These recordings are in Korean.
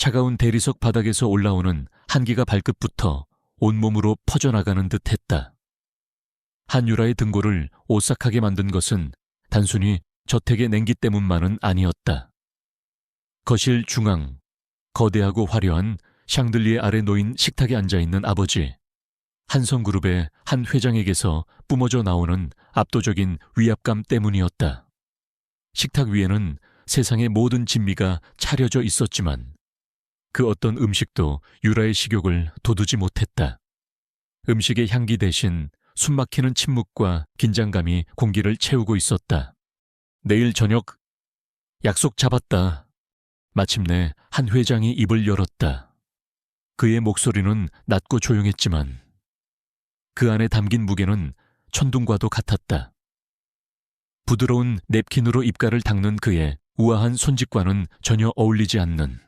차가운 대리석 바닥에서 올라오는 한기가 발끝부터 온몸으로 퍼져나가는 듯 했다. 한유라의 등골을 오싹하게 만든 것은 단순히 저택의 냉기 때문만은 아니었다. 거실 중앙, 거대하고 화려한 샹들리에 아래 놓인 식탁에 앉아있는 아버지, 한성그룹의 한 회장에게서 뿜어져 나오는 압도적인 위압감 때문이었다. 식탁 위에는 세상의 모든 진미가 차려져 있었지만 그 어떤 음식도 유라의 식욕을 돋우지 못했다. 음식의 향기 대신 숨막히는 침묵과 긴장감이 공기를 채우고 있었다. 내일 저녁 약속 잡았다. 마침내 한 회장이 입을 열었다. 그의 목소리는 낮고 조용했지만 그 안에 담긴 무게는 천둥과도 같았다. 부드러운 냅킨으로 입가를 닦는 그의 우아한 손짓과는 전혀 어울리지 않는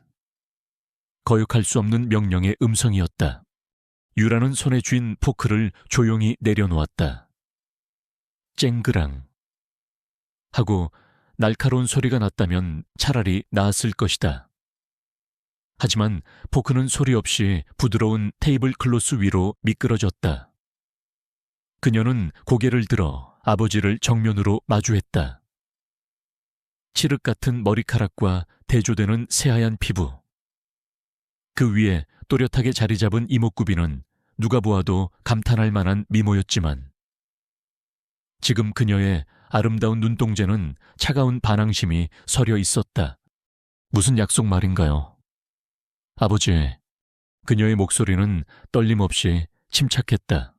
거역할 수 없는 명령의 음성이었다. 유라는 손에 쥔 포크를 조용히 내려놓았다. 쨍그랑 하고 날카로운 소리가 났다면 차라리 나았을 것이다. 하지만 포크는 소리 없이 부드러운 테이블 클로스 위로 미끄러졌다. 그녀는 고개를 들어 아버지를 정면으로 마주했다. 칠흑 같은 머리카락과 대조되는 새하얀 피부. 그 위에 또렷하게 자리 잡은 이목구비는 누가 보아도 감탄할 만한 미모였지만 지금 그녀의 아름다운 눈동자는 차가운 반항심이 서려 있었다. 무슨 약속 말인가요? 아버지, 그녀의 목소리는 떨림없이 침착했다.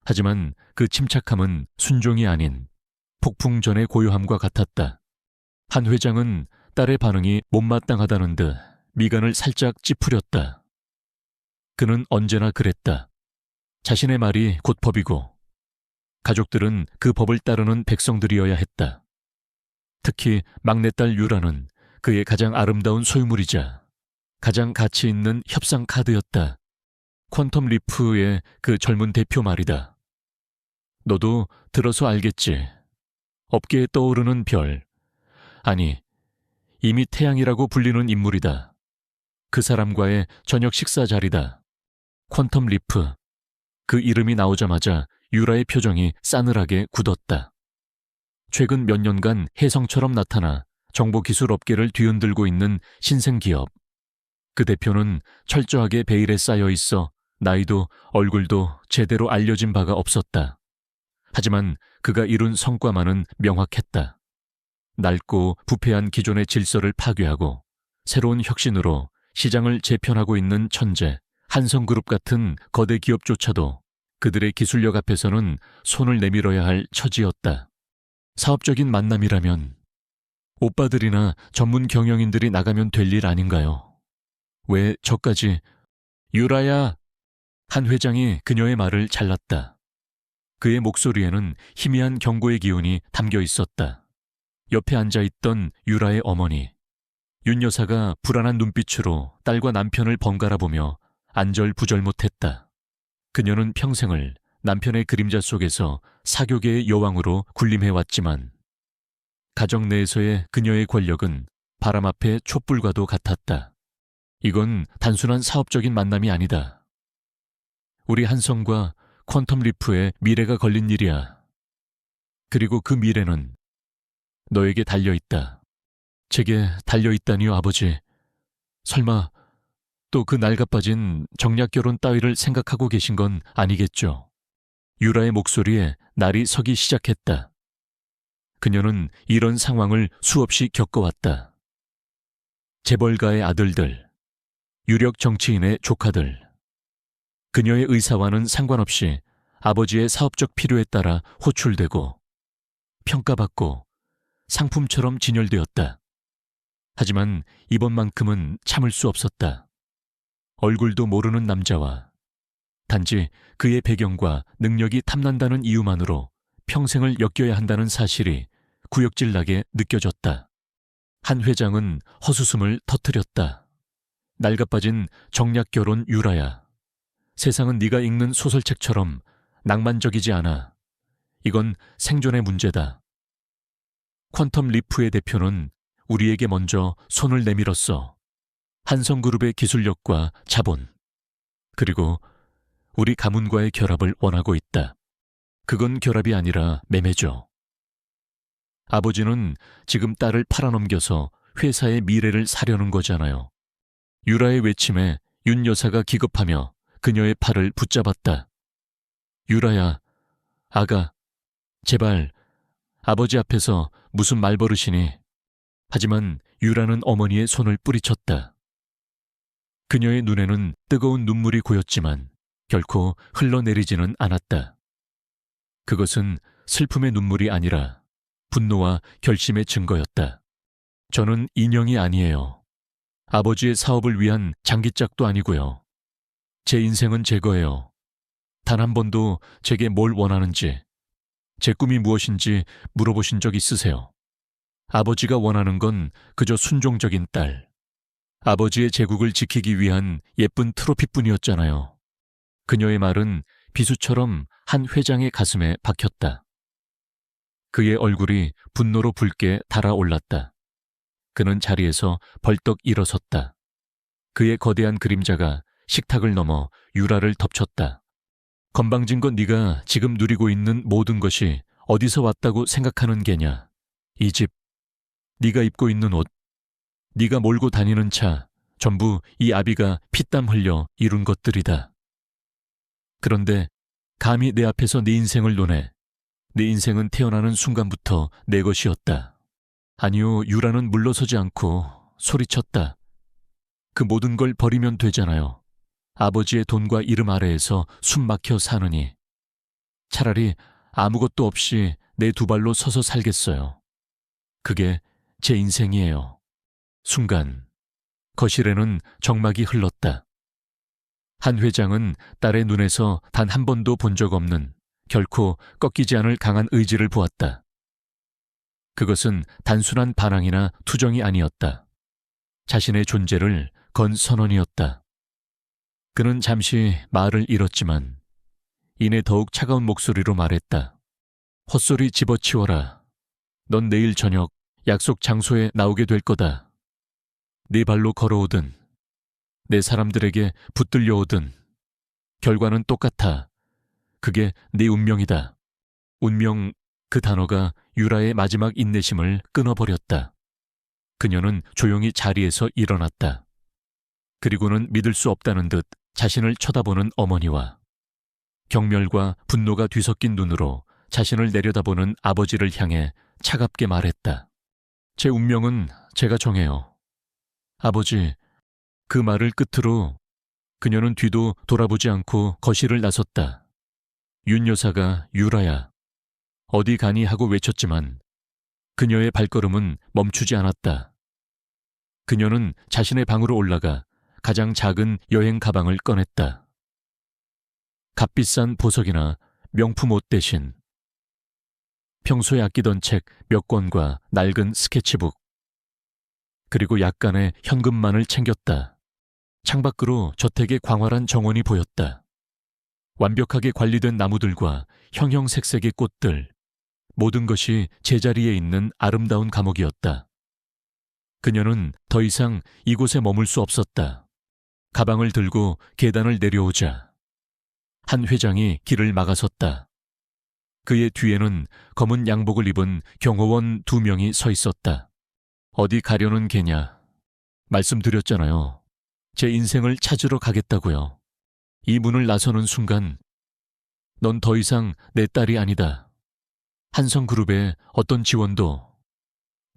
하지만 그 침착함은 순종이 아닌 폭풍 전의 고요함과 같았다. 한 회장은 딸의 반응이 못마땅하다는 듯 미간을 살짝 찌푸렸다. 그는 언제나 그랬다. 자신의 말이 곧 법이고 가족들은 그 법을 따르는 백성들이어야 했다. 특히 막내딸 유라는 그의 가장 아름다운 소유물이자 가장 가치 있는 협상 카드였다. 퀀텀 리프의 그 젊은 대표 말이다. 너도 들어서 알겠지. 업계에 떠오르는 별, 아니 이미 태양이라고 불리는 인물이다. 그 사람과의 저녁 식사 자리다. 퀀텀 리프. 그 이름이 나오자마자 유라의 표정이 싸늘하게 굳었다. 최근 몇 년간 혜성처럼 나타나 정보기술 업계를 뒤흔들고 있는 신생기업. 그 대표는 철저하게 베일에 쌓여 있어 나이도 얼굴도 제대로 알려진 바가 없었다. 하지만 그가 이룬 성과만은 명확했다. 낡고 부패한 기존의 질서를 파괴하고 새로운 혁신으로 시장을 재편하고 있는 천재, 한성그룹 같은 거대 기업조차도 그들의 기술력 앞에서는 손을 내밀어야 할 처지였다. 사업적인 만남이라면 오빠들이나 전문 경영인들이 나가면 될 일 아닌가요? 왜 저까지... 유라야! 한 회장이 그녀의 말을 잘랐다. 그의 목소리에는 희미한 경고의 기운이 담겨 있었다. 옆에 앉아있던 유라의 어머니, 윤 여사가 불안한 눈빛으로 딸과 남편을 번갈아 보며 안절부절 못했다. 그녀는 평생을 남편의 그림자 속에서 사교계의 여왕으로 군림해왔지만 가정 내에서의 그녀의 권력은 바람 앞에 촛불과도 같았다. 이건 단순한 사업적인 만남이 아니다. 우리 한성과 퀀텀 리프의 미래가 걸린 일이야. 그리고 그 미래는 너에게 달려있다. 제게 달려있다니요, 아버지. 설마 또 그 낡아빠진 정략결혼 따위를 생각하고 계신 건 아니겠죠? 유라의 목소리에 날이 서기 시작했다. 그녀는 이런 상황을 수없이 겪어왔다. 재벌가의 아들들, 유력 정치인의 조카들. 그녀의 의사와는 상관없이 아버지의 사업적 필요에 따라 호출되고 평가받고 상품처럼 진열되었다. 하지만 이번만큼은 참을 수 없었다. 얼굴도 모르는 남자와 단지 그의 배경과 능력이 탐난다는 이유만으로 평생을 엮여야 한다는 사실이 구역질나게 느껴졌다. 한 회장은 헛웃음을 터뜨렸다. 낡아빠진 정략결혼 유라야. 세상은 네가 읽는 소설책처럼 낭만적이지 않아. 이건 생존의 문제다. 퀀텀 리프의 대표는 우리에게 먼저 손을 내밀었어. 한성그룹의 기술력과 자본, 그리고 우리 가문과의 결합을 원하고 있다. 그건 결합이 아니라 매매죠. 아버지는 지금 딸을 팔아넘겨서 회사의 미래를 사려는 거잖아요. 유라의 외침에 윤 여사가 기겁하며 그녀의 팔을 붙잡았다. 유라야, 아가, 제발 아버지 앞에서 무슨 말버릇이니. 하지만 유라는 어머니의 손을 뿌리쳤다. 그녀의 눈에는 뜨거운 눈물이 고였지만 결코 흘러내리지는 않았다. 그것은 슬픔의 눈물이 아니라 분노와 결심의 증거였다. 저는 인형이 아니에요. 아버지의 사업을 위한 장기짝도 아니고요. 제 인생은 제 거예요. 단 한 번도 제게 뭘 원하는지, 제 꿈이 무엇인지 물어보신 적 있으세요? 아버지가 원하는 건 그저 순종적인 딸, 아버지의 제국을 지키기 위한 예쁜 트로피뿐이었잖아요. 그녀의 말은 비수처럼 한 회장의 가슴에 박혔다. 그의 얼굴이 분노로 붉게 달아올랐다. 그는 자리에서 벌떡 일어섰다. 그의 거대한 그림자가 식탁을 넘어 유라를 덮쳤다. 건방진 건 네가 지금 누리고 있는 모든 것이 어디서 왔다고 생각하는 게냐. 이 집, 네가 입고 있는 옷, 네가 몰고 다니는 차, 전부 이 아비가 피땀 흘려 이룬 것들이다. 그런데 감히 내 앞에서 네 인생을 논해. 내 인생은 태어나는 순간부터 내 것이었다. 아니요, 유라는 물러서지 않고 소리쳤다. 그 모든 걸 버리면 되잖아요. 아버지의 돈과 이름 아래에서 숨 막혀 사느니. 차라리 아무것도 없이 내 두 발로 서서 살겠어요. 그게 제 인생이에요. 순간 거실에는 정막이 흘렀다. 한 회장은 딸의 눈에서 단 한 번도 본 적 없는 결코 꺾이지 않을 강한 의지를 보았다. 그것은 단순한 반항이나 투정이 아니었다. 자신의 존재를 건 선언이었다. 그는 잠시 말을 잃었지만 이내 더욱 차가운 목소리로 말했다. 헛소리 집어치워라. 넌 내일 저녁 약속 장소에 나오게 될 거다. 네 발로 걸어오든 내 사람들에게 붙들려오든 결과는 똑같아. 그게 네 운명이다. 운명, 그 단어가 유라의 마지막 인내심을 끊어버렸다. 그녀는 조용히 자리에서 일어났다. 그리고는 믿을 수 없다는 듯 자신을 쳐다보는 어머니와 경멸과 분노가 뒤섞인 눈으로 자신을 내려다보는 아버지를 향해 차갑게 말했다. 제 운명은 제가 정해요. 아버지, 그 말을 끝으로 그녀는 뒤도 돌아보지 않고 거실을 나섰다. 윤 여사가 유라야, 어디 가니 하고 외쳤지만 그녀의 발걸음은 멈추지 않았다. 그녀는 자신의 방으로 올라가 가장 작은 여행 가방을 꺼냈다. 값비싼 보석이나 명품 옷 대신 평소에 아끼던 책 몇 권과 낡은 스케치북, 그리고 약간의 현금만을 챙겼다. 창밖으로 저택의 광활한 정원이 보였다. 완벽하게 관리된 나무들과 형형색색의 꽃들, 모든 것이 제자리에 있는 아름다운 감옥이었다. 그녀는 더 이상 이곳에 머물 수 없었다. 가방을 들고 계단을 내려오자 한 회장이 길을 막아섰다. 그의 뒤에는 검은 양복을 입은 경호원 2명이 서 있었다. 어디 가려는 게냐. 말씀드렸잖아요. 제 인생을 찾으러 가겠다고요. 이 문을 나서는 순간 넌 더 이상 내 딸이 아니다. 한성그룹의 어떤 지원도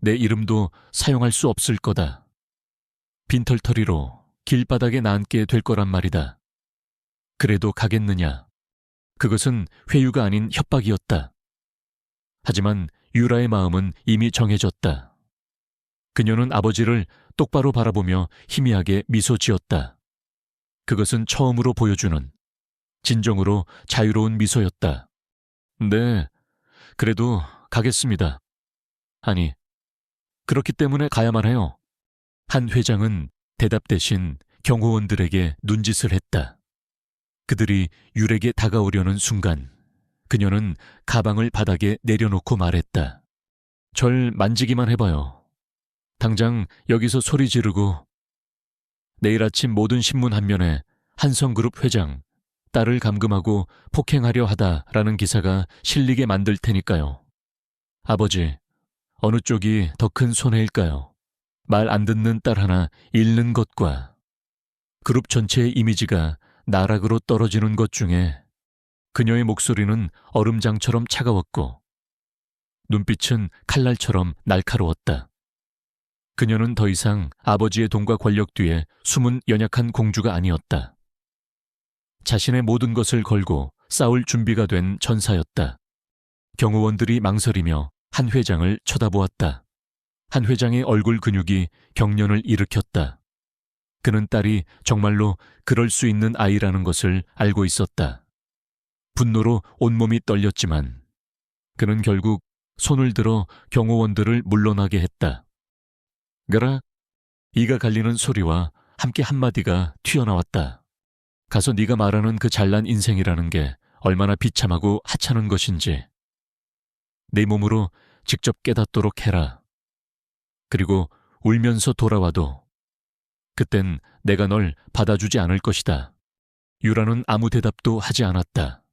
내 이름도 사용할 수 없을 거다. 빈털터리로 길바닥에 나앉게 될 거란 말이다. 그래도 가겠느냐. 그것은 회유가 아닌 협박이었다. 하지만 유라의 마음은 이미 정해졌다. 그녀는 아버지를 똑바로 바라보며 희미하게 미소 지었다. 그것은 처음으로 보여주는 진정으로 자유로운 미소였다. 네, 그래도 가겠습니다. 아니, 그렇기 때문에 가야만 해요. 한 회장은 대답 대신 경호원들에게 눈짓을 했다. 그들이 유에게 다가오려는 순간 그녀는 가방을 바닥에 내려놓고 말했다. 절 만지기만 해봐요. 당장 여기서 소리 지르고 내일 아침 모든 신문 한 면에 한성그룹 회장, 딸을 감금하고 폭행하려 하다라는 기사가 실리게 만들 테니까요. 아버지, 어느 쪽이 더 큰 손해일까요? 말 안 듣는 딸 하나 잃는 것과 그룹 전체의 이미지가 나락으로 떨어지는 것 중에 그녀의 목소리는 얼음장처럼 차가웠고 눈빛은 칼날처럼 날카로웠다. 그녀는 더 이상 아버지의 돈과 권력 뒤에 숨은 연약한 공주가 아니었다. 자신의 모든 것을 걸고 싸울 준비가 된 전사였다. 경호원들이 망설이며 한 회장을 쳐다보았다. 한 회장의 얼굴 근육이 경련을 일으켰다. 그는 딸이 정말로 그럴 수 있는 아이라는 것을 알고 있었다. 분노로 온몸이 떨렸지만 그는 결국 손을 들어 경호원들을 물러나게 했다. 그라, 이가 갈리는 소리와 함께 한마디가 튀어나왔다. 가서 네가 말하는 그 잘난 인생이라는 게 얼마나 비참하고 하찮은 것인지 내 몸으로 직접 깨닫도록 해라. 그리고 울면서 돌아와도 그땐 내가 널 받아주지 않을 것이다. 유라는 아무 대답도 하지 않았다.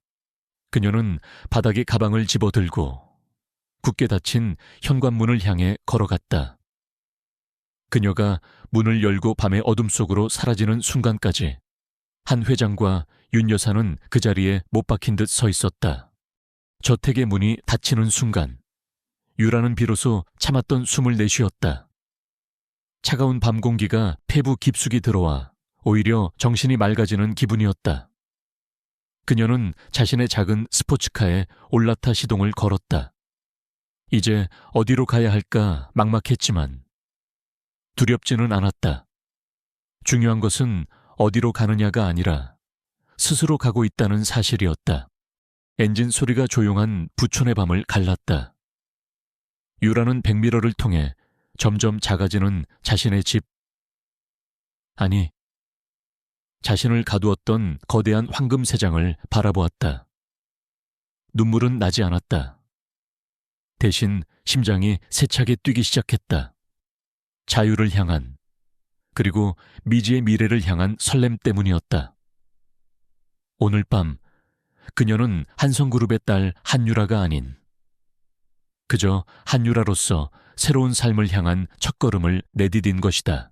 그녀는 바닥에 가방을 집어들고 굳게 닫힌 현관문을 향해 걸어갔다. 그녀가 문을 열고 밤의 어둠 속으로 사라지는 순간까지 한 회장과 윤 여사는 그 자리에 못 박힌 듯 서 있었다. 저택의 문이 닫히는 순간 유라는 비로소 참았던 숨을 내쉬었다. 차가운 밤 공기가 폐부 깊숙이 들어와 오히려 정신이 맑아지는 기분이었다. 그녀는 자신의 작은 스포츠카에 올라타 시동을 걸었다. 이제 어디로 가야 할까 막막했지만 두렵지는 않았다. 중요한 것은 어디로 가느냐가 아니라 스스로 가고 있다는 사실이었다. 엔진 소리가 조용한 부촌의 밤을 갈랐다. 유라는 백미러를 통해 점점 작아지는 자신의 집, 아니, 자신을 가두었던 거대한 황금새장을 바라보았다. 눈물은 나지 않았다. 대신 심장이 세차게 뛰기 시작했다. 자유를 향한, 그리고 미지의 미래를 향한 설렘 때문이었다. 오늘 밤 그녀는 한성그룹의 딸 한유라가 아닌 그저 한유라로서 새로운 삶을 향한 첫걸음을 내디딘 것이다.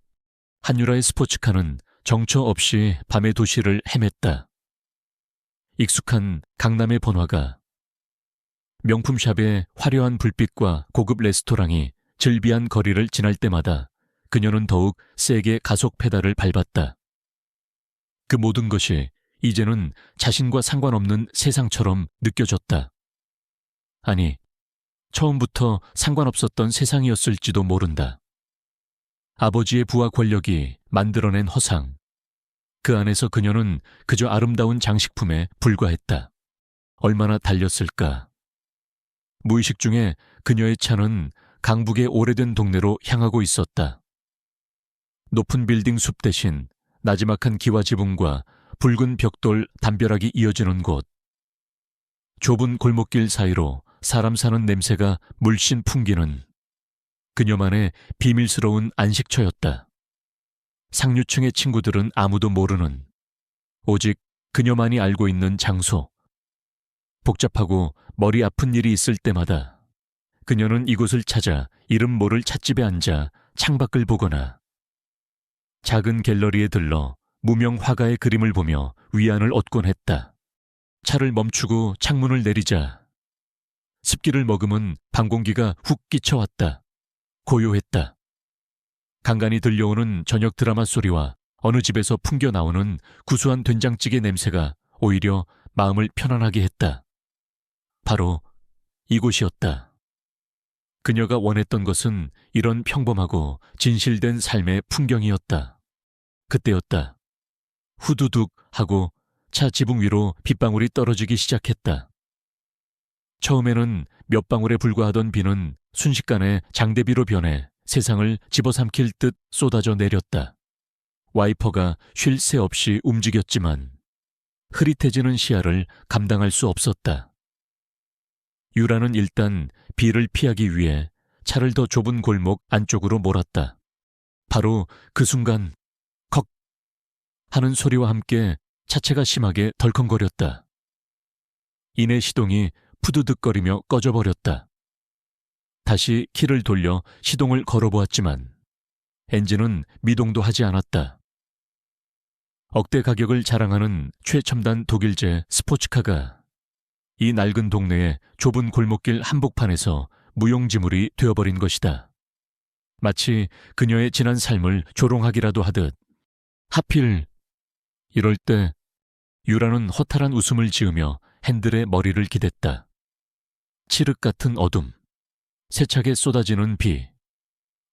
한유라의 스포츠카는 정처 없이 밤의 도시를 헤맸다. 익숙한 강남의 번화가, 명품샵의 화려한 불빛과 고급 레스토랑이 즐비한 거리를 지날 때마다 그녀는 더욱 세게 가속 페달을 밟았다. 그 모든 것이 이제는 자신과 상관없는 세상처럼 느껴졌다. 아니, 처음부터 상관없었던 세상이었을지도 모른다. 아버지의 부와 권력이 만들어낸 허상. 그 안에서 그녀는 그저 아름다운 장식품에 불과했다. 얼마나 달렸을까. 무의식 중에 그녀의 차는 강북의 오래된 동네로 향하고 있었다. 높은 빌딩 숲 대신 나지막한 기와 지붕과 붉은 벽돌 담벼락이 이어지는 곳. 좁은 골목길 사이로 사람 사는 냄새가 물씬 풍기는 그녀만의 비밀스러운 안식처였다. 상류층의 친구들은 아무도 모르는, 오직 그녀만이 알고 있는 장소. 복잡하고 머리 아픈 일이 있을 때마다 그녀는 이곳을 찾아 이름 모를 찻집에 앉아 창밖을 보거나 작은 갤러리에 들러 무명 화가의 그림을 보며 위안을 얻곤 했다. 차를 멈추고 창문을 내리자 습기를 머금은 방 공기가 훅 끼쳐왔다. 고요했다. 간간히 들려오는 저녁 드라마 소리와 어느 집에서 풍겨 나오는 구수한 된장찌개 냄새가 오히려 마음을 편안하게 했다. 바로 이곳이었다. 그녀가 원했던 것은 이런 평범하고 진실된 삶의 풍경이었다. 그때였다. 후두둑 하고 차 지붕 위로 빗방울이 떨어지기 시작했다. 처음에는 몇 방울에 불과하던 비는 순식간에 장대비로 변해 세상을 집어삼킬 듯 쏟아져 내렸다. 와이퍼가 쉴 새 없이 움직였지만 흐릿해지는 시야를 감당할 수 없었다. 유라는 일단 비를 피하기 위해 차를 더 좁은 골목 안쪽으로 몰았다. 바로 그 순간 컥 하는 소리와 함께 차체가 심하게 덜컹거렸다. 이내 시동이 푸드득거리며 꺼져버렸다. 다시 키를 돌려 시동을 걸어보았지만 엔진은 미동도 하지 않았다. 억대 가격을 자랑하는 최첨단 독일제 스포츠카가 이 낡은 동네의 좁은 골목길 한복판에서 무용지물이 되어버린 것이다. 마치 그녀의 지난 삶을 조롱하기라도 하듯. 하필 이럴 때 유라는 허탈한 웃음을 지으며 핸들에 머리를 기댔다. 칠흑 같은 어둠, 세차게 쏟아지는 비,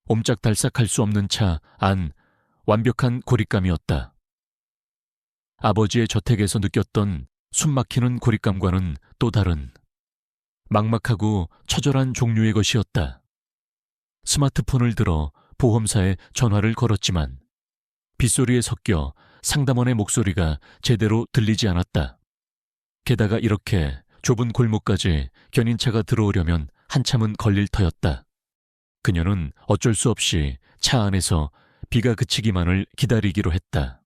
옴짝달싹할 수 없는 차 안 완벽한 고립감이었다. 아버지의 저택에서 느꼈던 숨막히는 고립감과는 또 다른 막막하고 처절한 종류의 것이었다. 스마트폰을 들어 보험사에 전화를 걸었지만 빗소리에 섞여 상담원의 목소리가 제대로 들리지 않았다. 게다가 이렇게 좁은 골목까지 견인차가 들어오려면 한참은 걸릴 터였다. 그녀는 어쩔 수 없이 차 안에서 비가 그치기만을 기다리기로 했다.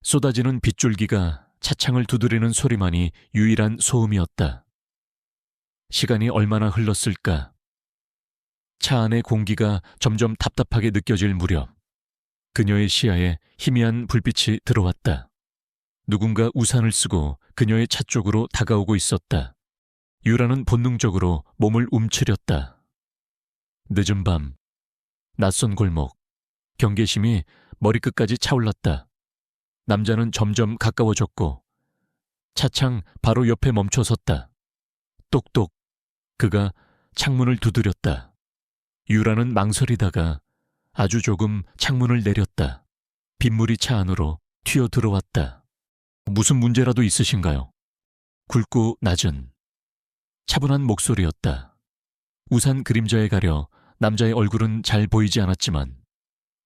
쏟아지는 빗줄기가 차창을 두드리는 소리만이 유일한 소음이었다. 시간이 얼마나 흘렀을까? 차 안의 공기가 점점 답답하게 느껴질 무렵 그녀의 시야에 희미한 불빛이 들어왔다. 누군가 우산을 쓰고 그녀의 차 쪽으로 다가오고 있었다. 유라는 본능적으로 몸을 움츠렸다. 늦은 밤, 낯선 골목, 경계심이 머리끝까지 차올랐다. 남자는 점점 가까워졌고 차창 바로 옆에 멈춰섰다. 똑똑, 그가 창문을 두드렸다. 유라는 망설이다가 아주 조금 창문을 내렸다. 빗물이 차 안으로 튀어 들어왔다. 무슨 문제라도 있으신가요? 굵고 낮은 차분한 목소리였다. 우산 그림자에 가려 남자의 얼굴은 잘 보이지 않았지만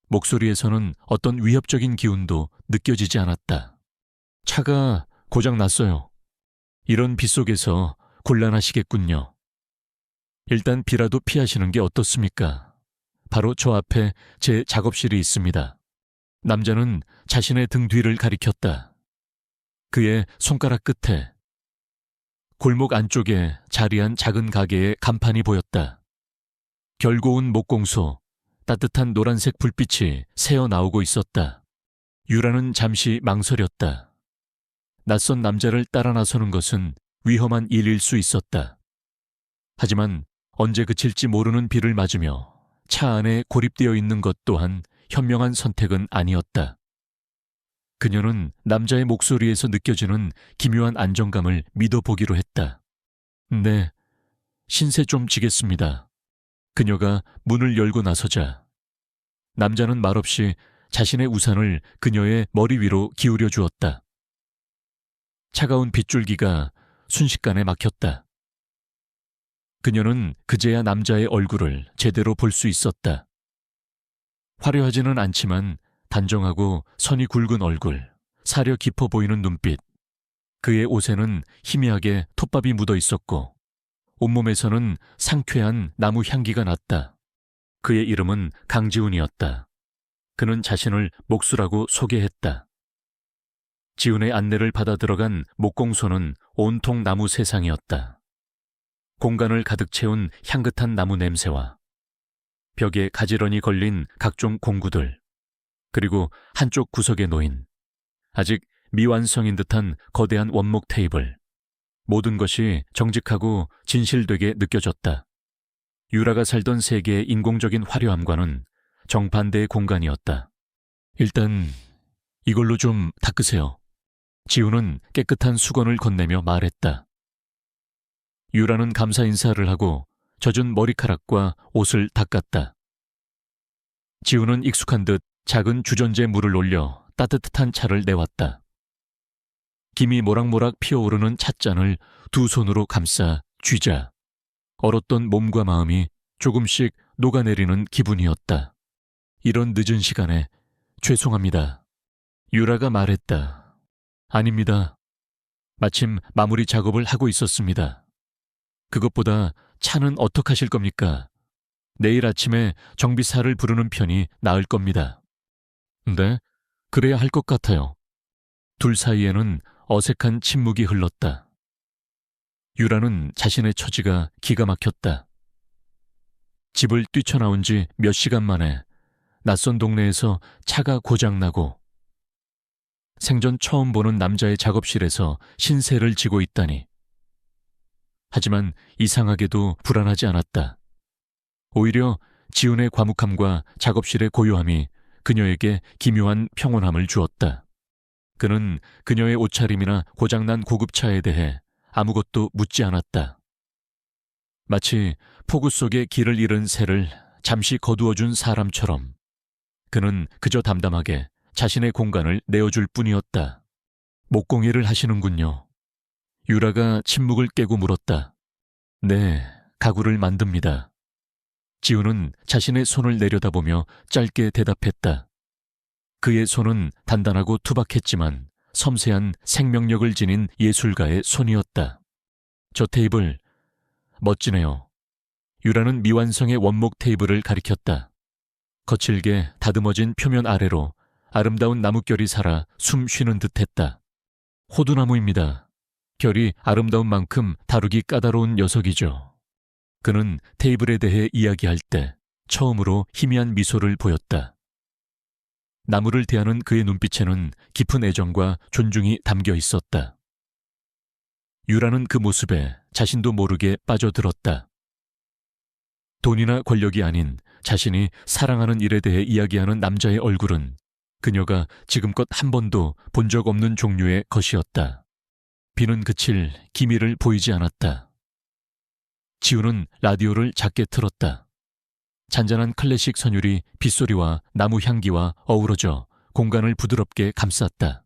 목소리에서는 어떤 위협적인 기운도 느껴지지 않았다. 차가 고장 났어요. 이런 비 속에서 곤란하시겠군요. 일단 비라도 피하시는 게 어떻습니까? 바로 저 앞에 제 작업실이 있습니다. 남자는 자신의 등 뒤를 가리켰다. 그의 손가락 끝에 골목 안쪽에 자리한 작은 가게의 간판이 보였다. 결고운 목공소, 따뜻한 노란색 불빛이 새어나오고 있었다. 유라는 잠시 망설였다. 낯선 남자를 따라 나서는 것은 위험한 일일 수 있었다. 하지만 언제 그칠지 모르는 비를 맞으며 차 안에 고립되어 있는 것 또한 현명한 선택은 아니었다. 그녀는 남자의 목소리에서 느껴지는 기묘한 안정감을 믿어보기로 했다. 네, 신세 좀 지겠습니다. 그녀가 문을 열고 나서자 남자는 말없이 자신의 우산을 그녀의 머리 위로 기울여 주었다. 차가운 빗줄기가 순식간에 막혔다. 그녀는 그제야 남자의 얼굴을 제대로 볼 수 있었다. 화려하지는 않지만 단정하고 선이 굵은 얼굴, 사려 깊어 보이는 눈빛. 그의 옷에는 희미하게 톱밥이 묻어 있었고 온몸에서는 상쾌한 나무 향기가 났다. 그의 이름은 강지훈이었다. 그는 자신을 목수라고 소개했다. 지훈의 안내를 받아 들어간 목공소는 온통 나무 세상이었다. 공간을 가득 채운 향긋한 나무 냄새와 벽에 가지런히 걸린 각종 공구들, 그리고 한쪽 구석에 놓인 아직 미완성인 듯한 거대한 원목 테이블. 모든 것이 정직하고 진실되게 느껴졌다. 유라가 살던 세계의 인공적인 화려함과는 정반대의 공간이었다. 일단 이걸로 좀 닦으세요. 지훈은 깨끗한 수건을 건네며 말했다. 유라는 감사 인사를 하고 젖은 머리카락과 옷을 닦았다. 지훈은 익숙한 듯 작은 주전자에 물을 올려 따뜻한 차를 내왔다. 김이 모락모락 피어오르는 찻잔을 두 손으로 감싸 쥐자 얼었던 몸과 마음이 조금씩 녹아내리는 기분이었다. 이런 늦은 시간에 죄송합니다. 유라가 말했다. 아닙니다. 마침 마무리 작업을 하고 있었습니다. 그것보다 차는 어떡하실 겁니까? 내일 아침에 정비사를 부르는 편이 나을 겁니다. 네? 그래야 할 것 같아요. 둘 사이에는 어색한 침묵이 흘렀다. 유라는 자신의 처지가 기가 막혔다. 집을 뛰쳐나온 지 몇 시간 만에 낯선 동네에서 차가 고장나고 생전 처음 보는 남자의 작업실에서 신세를 지고 있다니. 하지만 이상하게도 불안하지 않았다. 오히려 지훈의 과묵함과 작업실의 고요함이 그녀에게 기묘한 평온함을 주었다. 그는 그녀의 옷차림이나 고장난 고급차에 대해 아무것도 묻지 않았다. 마치 폭우 속에 길을 잃은 새를 잠시 거두어준 사람처럼 그는 그저 담담하게 자신의 공간을 내어줄 뿐이었다. 목공예를 하시는군요. 유라가 침묵을 깨고 물었다. 네, 가구를 만듭니다. 지훈은 자신의 손을 내려다보며 짧게 대답했다. 그의 손은 단단하고 투박했지만 섬세한 생명력을 지닌 예술가의 손이었다. 저 테이블, 멋지네요. 유라는 미완성의 원목 테이블을 가리켰다. 거칠게 다듬어진 표면 아래로 아름다운 나뭇결이 살아 숨 쉬는 듯했다. 호두나무입니다. 결이 아름다운 만큼 다루기 까다로운 녀석이죠. 그는 테이블에 대해 이야기할 때 처음으로 희미한 미소를 보였다. 나무를 대하는 그의 눈빛에는 깊은 애정과 존중이 담겨 있었다. 유라는 그 모습에 자신도 모르게 빠져들었다. 돈이나 권력이 아닌 자신이 사랑하는 일에 대해 이야기하는 남자의 얼굴은 그녀가 지금껏 한 번도 본 적 없는 종류의 것이었다. 비는 그칠 기미를 보이지 않았다. 지훈은 라디오를 작게 틀었다. 잔잔한 클래식 선율이 빗소리와 나무 향기와 어우러져 공간을 부드럽게 감쌌다.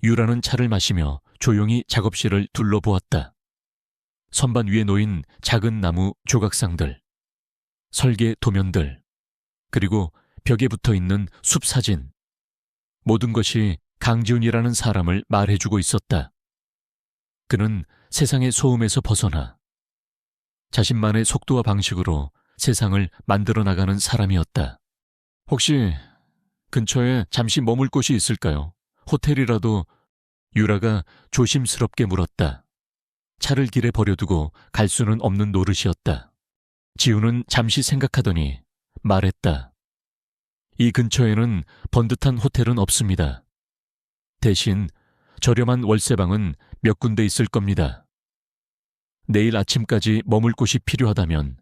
유라는 차를 마시며 조용히 작업실을 둘러보았다. 선반 위에 놓인 작은 나무 조각상들, 설계 도면들, 그리고 벽에 붙어있는 숲 사진. 모든 것이 강지훈이라는 사람을 말해주고 있었다. 그는 세상의 소음에서 벗어나 자신만의 속도와 방식으로 세상을 만들어 나가는 사람이었다. 혹시 근처에 잠시 머물 곳이 있을까요? 호텔이라도. 유라가 조심스럽게 물었다. 차를 길에 버려두고 갈 수는 없는 노릇이었다. 지훈은 잠시 생각하더니 말했다. 이 근처에는 번듯한 호텔은 없습니다. 대신 저렴한 월세방은 몇 군데 있을 겁니다. 내일 아침까지 머물 곳이 필요하다면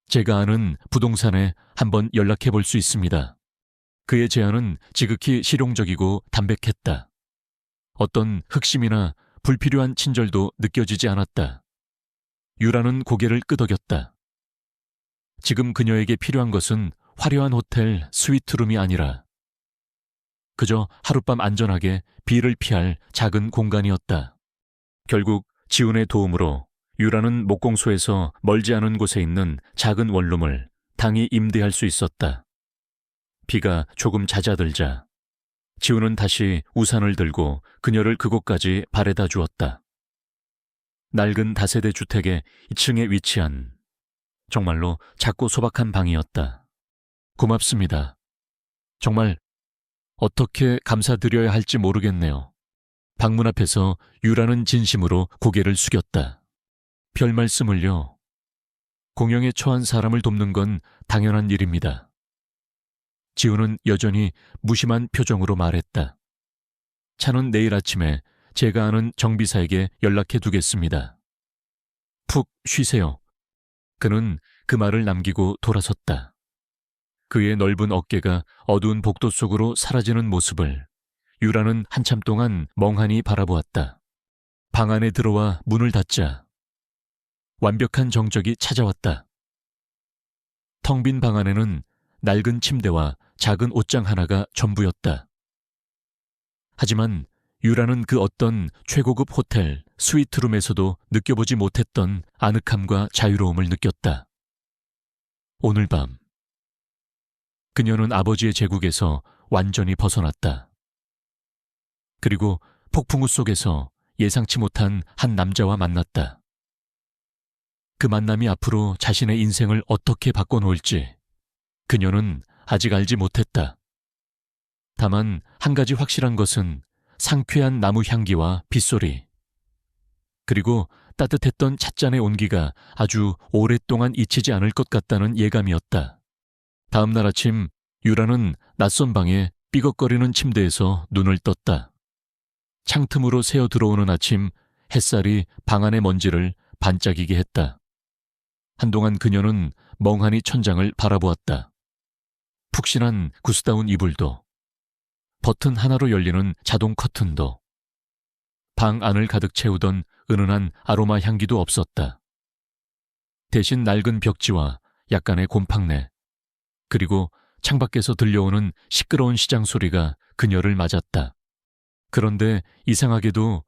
제가 아는 부동산에 한번 연락해 볼 수 있습니다. 그의 제안은 지극히 실용적이고 담백했다. 어떤 흑심이나 불필요한 친절도 느껴지지 않았다. 유라는 고개를 끄덕였다. 지금 그녀에게 필요한 것은 화려한 호텔 스위트룸이 아니라 그저 하룻밤 안전하게 비를 피할 작은 공간이었다. 결국 지훈의 도움으로 유라는 목공소에서 멀지 않은 곳에 있는 작은 원룸을 당이 임대할 수 있었다. 비가 조금 잦아들자 지훈은 다시 우산을 들고 그녀를 그곳까지 바래다 주었다. 낡은 다세대 주택의 2층에 위치한 정말로 작고 소박한 방이었다. 고맙습니다. 정말 어떻게 감사드려야 할지 모르겠네요. 방문 앞에서 유라는 진심으로 고개를 숙였다. 별 말씀을요. 공영에 처한 사람을 돕는 건 당연한 일입니다. 지훈은 여전히 무심한 표정으로 말했다. 차는 내일 아침에 제가 아는 정비사에게 연락해 두겠습니다. 푹 쉬세요. 그는 그 말을 남기고 돌아섰다. 그의 넓은 어깨가 어두운 복도 속으로 사라지는 모습을 유라는 한참 동안 멍하니 바라보았다. 방 안에 들어와 문을 닫자 완벽한 정적이 찾아왔다. 텅 빈 방 안에는 낡은 침대와 작은 옷장 하나가 전부였다. 하지만 유라는 그 어떤 최고급 호텔 스위트룸에서도 느껴보지 못했던 아늑함과 자유로움을 느꼈다. 오늘 밤 그녀는 아버지의 제국에서 완전히 벗어났다. 그리고 폭풍우 속에서 예상치 못한 한 남자와 만났다. 그 만남이 앞으로 자신의 인생을 어떻게 바꿔놓을지 그녀는 아직 알지 못했다. 다만 한 가지 확실한 것은 상쾌한 나무 향기와 빗소리, 그리고 따뜻했던 찻잔의 온기가 아주 오랫동안 잊히지 않을 것 같다는 예감이었다. 다음 날 아침 유라는 낯선 방에 삐걱거리는 침대에서 눈을 떴다. 창틈으로 새어 들어오는 아침 햇살이 방 안의 먼지를 반짝이게 했다. 한동안 그녀는 멍하니 천장을 바라보았다. 푹신한 구스다운 이불도, 버튼 하나로 열리는 자동 커튼도, 방 안을 가득 채우던 은은한 아로마 향기도 없었다. 대신 낡은 벽지와 약간의 곰팡내, 그리고 창밖에서 들려오는 시끄러운 시장 소리가 그녀를 맞았다. 그런데 이상하게도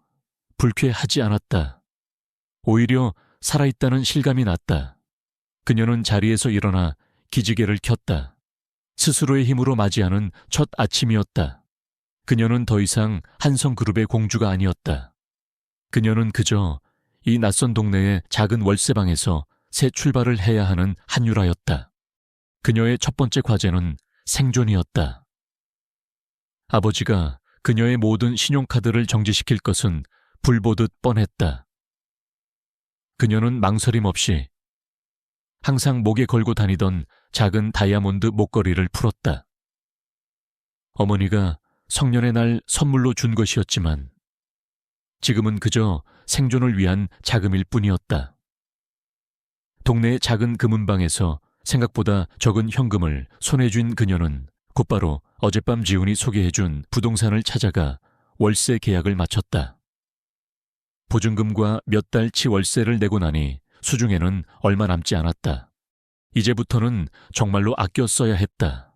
불쾌하지 않았다. 오히려 살아있다는 실감이 났다. 그녀는 자리에서 일어나 기지개를 켰다. 스스로의 힘으로 맞이하는 첫 아침이었다. 그녀는 더 이상 한성그룹의 공주가 아니었다. 그녀는 그저 이 낯선 동네의 작은 월세방에서 새 출발을 해야 하는 한유라였다. 그녀의 첫 번째 과제는 생존이었다. 아버지가 그녀의 모든 신용카드를 정지시킬 것은 불보듯 뻔했다. 그녀는 망설임 없이 항상 목에 걸고 다니던 작은 다이아몬드 목걸이를 풀었다. 어머니가 성년의 날 선물로 준 것이었지만 지금은 그저 생존을 위한 자금일 뿐이었다. 동네의 작은 금은방에서 생각보다 적은 현금을 손에 쥔 그녀는 곧바로 어젯밤 지훈이 소개해준 부동산을 찾아가 월세 계약을 마쳤다. 보증금과 몇 달치 월세를 내고 나니 수중에는 얼마 남지 않았다. 이제부터는 정말로 아껴 써야 했다.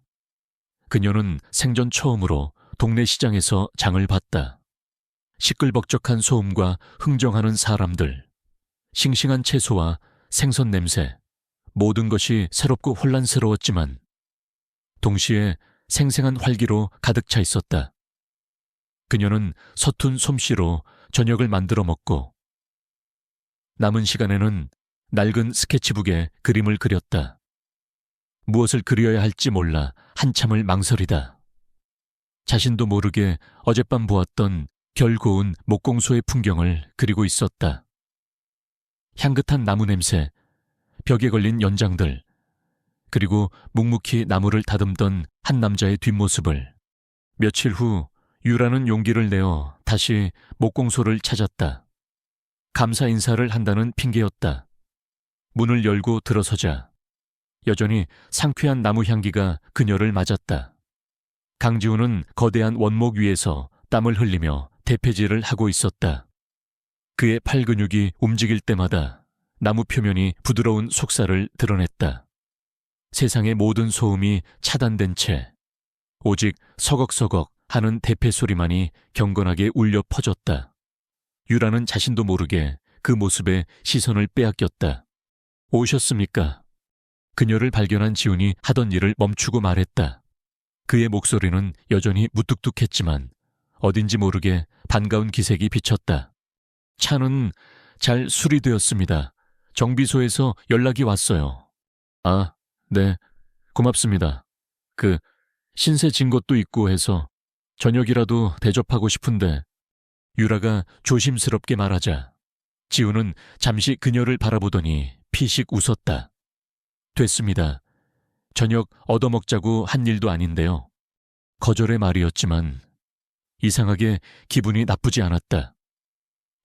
그녀는 생전 처음으로 동네 시장에서 장을 봤다. 시끌벅적한 소음과 흥정하는 사람들, 싱싱한 채소와 생선 냄새, 모든 것이 새롭고 혼란스러웠지만 동시에 생생한 활기로 가득 차 있었다. 그녀는 서툰 솜씨로 저녁을 만들어 먹고 남은 시간에는 낡은 스케치북에 그림을 그렸다. 무엇을 그려야 할지 몰라 한참을 망설이다. 자신도 모르게 어젯밤 보았던 결고운 목공소의 풍경을 그리고 있었다. 향긋한 나무 냄새, 벽에 걸린 연장들, 그리고 묵묵히 나무를 다듬던 한 남자의 뒷모습을. 며칠 후 유라는 용기를 내어 다시 목공소를 찾았다. 감사 인사를 한다는 핑계였다. 문을 열고 들어서자 여전히 상쾌한 나무 향기가 그녀를 맞았다. 강지훈은 거대한 원목 위에서 땀을 흘리며 대패질을 하고 있었다. 그의 팔 근육이 움직일 때마다 나무 표면이 부드러운 속살을 드러냈다. 세상의 모든 소음이 차단된 채 오직 서걱서걱 하는 대패 소리만이 경건하게 울려 퍼졌다. 유라는 자신도 모르게 그 모습에 시선을 빼앗겼다. 오셨습니까? 그녀를 발견한 지훈이 하던 일을 멈추고 말했다. 그의 목소리는 여전히 무뚝뚝했지만 어딘지 모르게 반가운 기색이 비쳤다. 차는 잘 수리되었습니다. 정비소에서 연락이 왔어요. 아, 네, 고맙습니다. 신세 진 것도 있고 해서 저녁이라도 대접하고 싶은데. 유라가 조심스럽게 말하자 지훈은 잠시 그녀를 바라보더니 피식 웃었다. 됐습니다. 저녁 얻어먹자고 한 일도 아닌데요. 거절의 말이었지만 이상하게 기분이 나쁘지 않았다.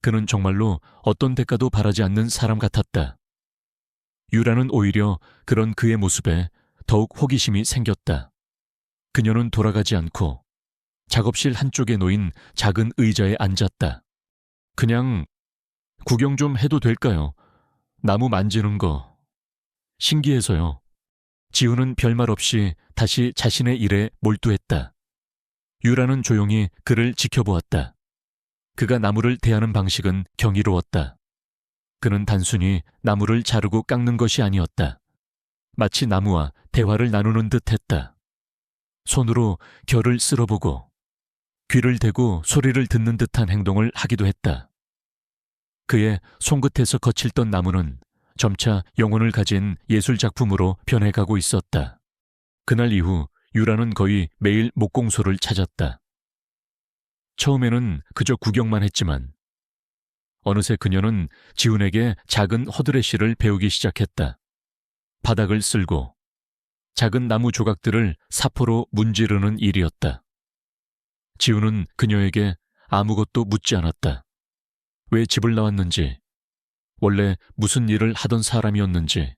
그는 정말로 어떤 대가도 바라지 않는 사람 같았다. 유라는 오히려 그런 그의 모습에 더욱 호기심이 생겼다. 그녀는 돌아가지 않고 작업실 한쪽에 놓인 작은 의자에 앉았다. 그냥 구경 좀 해도 될까요? 나무 만지는 거 신기해서요. 지훈은 별말 없이 다시 자신의 일에 몰두했다. 유라는 조용히 그를 지켜보았다. 그가 나무를 대하는 방식은 경이로웠다. 그는 단순히 나무를 자르고 깎는 것이 아니었다. 마치 나무와 대화를 나누는 듯 했다. 손으로 결을 쓸어보고 귀를 대고 소리를 듣는 듯한 행동을 하기도 했다. 그의 손끝에서 거칠던 나무는 점차 영혼을 가진 예술작품으로 변해가고 있었다. 그날 이후 유라는 거의 매일 목공소를 찾았다. 처음에는 그저 구경만 했지만 어느새 그녀는 지훈에게 작은 허드레쉬를 배우기 시작했다. 바닥을 쓸고 작은 나무 조각들을 사포로 문지르는 일이었다. 지훈은 그녀에게 아무것도 묻지 않았다. 왜 집을 나왔는지, 원래 무슨 일을 하던 사람이었는지,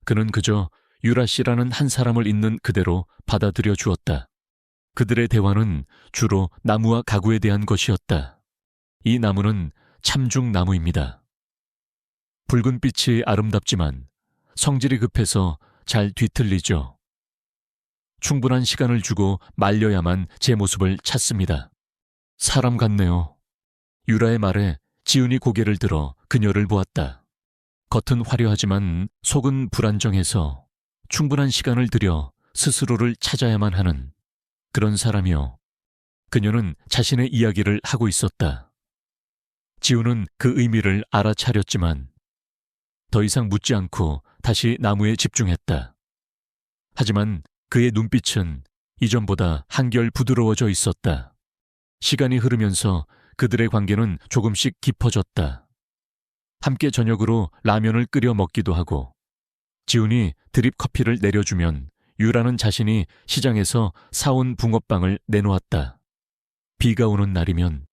그는 그저 유라 씨라는 한 사람을 있는 그대로 받아들여 주었다. 그들의 대화는 주로 나무와 가구에 대한 것이었다. 이 나무는 참중나무입니다. 붉은 빛이 아름답지만 성질이 급해서 잘 뒤틀리죠. 충분한 시간을 주고 말려야만 제 모습을 찾습니다. 사람 같네요. 유라의 말에 지훈이 고개를 들어 그녀를 보았다. 겉은 화려하지만 속은 불안정해서 충분한 시간을 들여 스스로를 찾아야만 하는 그런 사람이요. 그녀는 자신의 이야기를 하고 있었다. 지훈은 그 의미를 알아차렸지만 더 이상 묻지 않고 다시 나무에 집중했다. 하지만 그의 눈빛은 이전보다 한결 부드러워져 있었다. 시간이 흐르면서 그들의 관계는 조금씩 깊어졌다. 함께 저녁으로 라면을 끓여 먹기도 하고 지훈이 드립 커피를 내려주면 유라는 자신이 시장에서 사온 붕어빵을 내놓았다. 비가 오는 날이면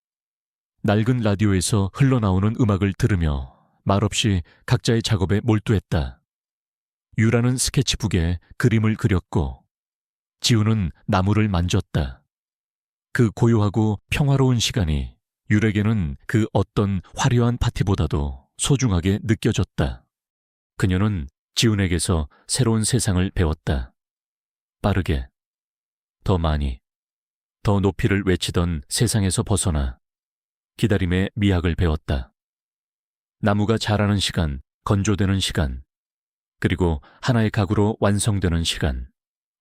낡은 라디오에서 흘러나오는 음악을 들으며 말없이 각자의 작업에 몰두했다. 유라는 스케치북에 그림을 그렸고 지훈은 나무를 만졌다. 그 고요하고 평화로운 시간이 유라에게는 그 어떤 화려한 파티보다도 소중하게 느껴졌다. 그녀는 지훈에게서 새로운 세상을 배웠다. 빠르게, 더 많이, 더 높이를 외치던 세상에서 벗어나 기다림의 미학을 배웠다. 나무가 자라는 시간, 건조되는 시간, 그리고 하나의 가구로 완성되는 시간.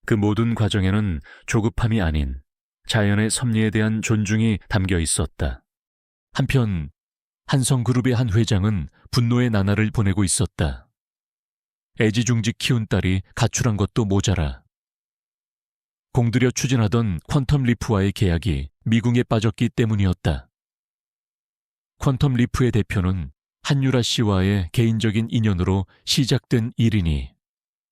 그 모든 과정에는 조급함이 아닌 자연의 섭리에 대한 존중이 담겨 있었다. 한편 한성그룹의 한 회장은 분노의 나날을 보내고 있었다. 애지중지 키운 딸이 가출한 것도 모자라 공들여 추진하던 퀀텀 리프와의 계약이 미궁에 빠졌기 때문이었다. 퀀텀 리프의 대표는 한유라 씨와의 개인적인 인연으로 시작된 일이니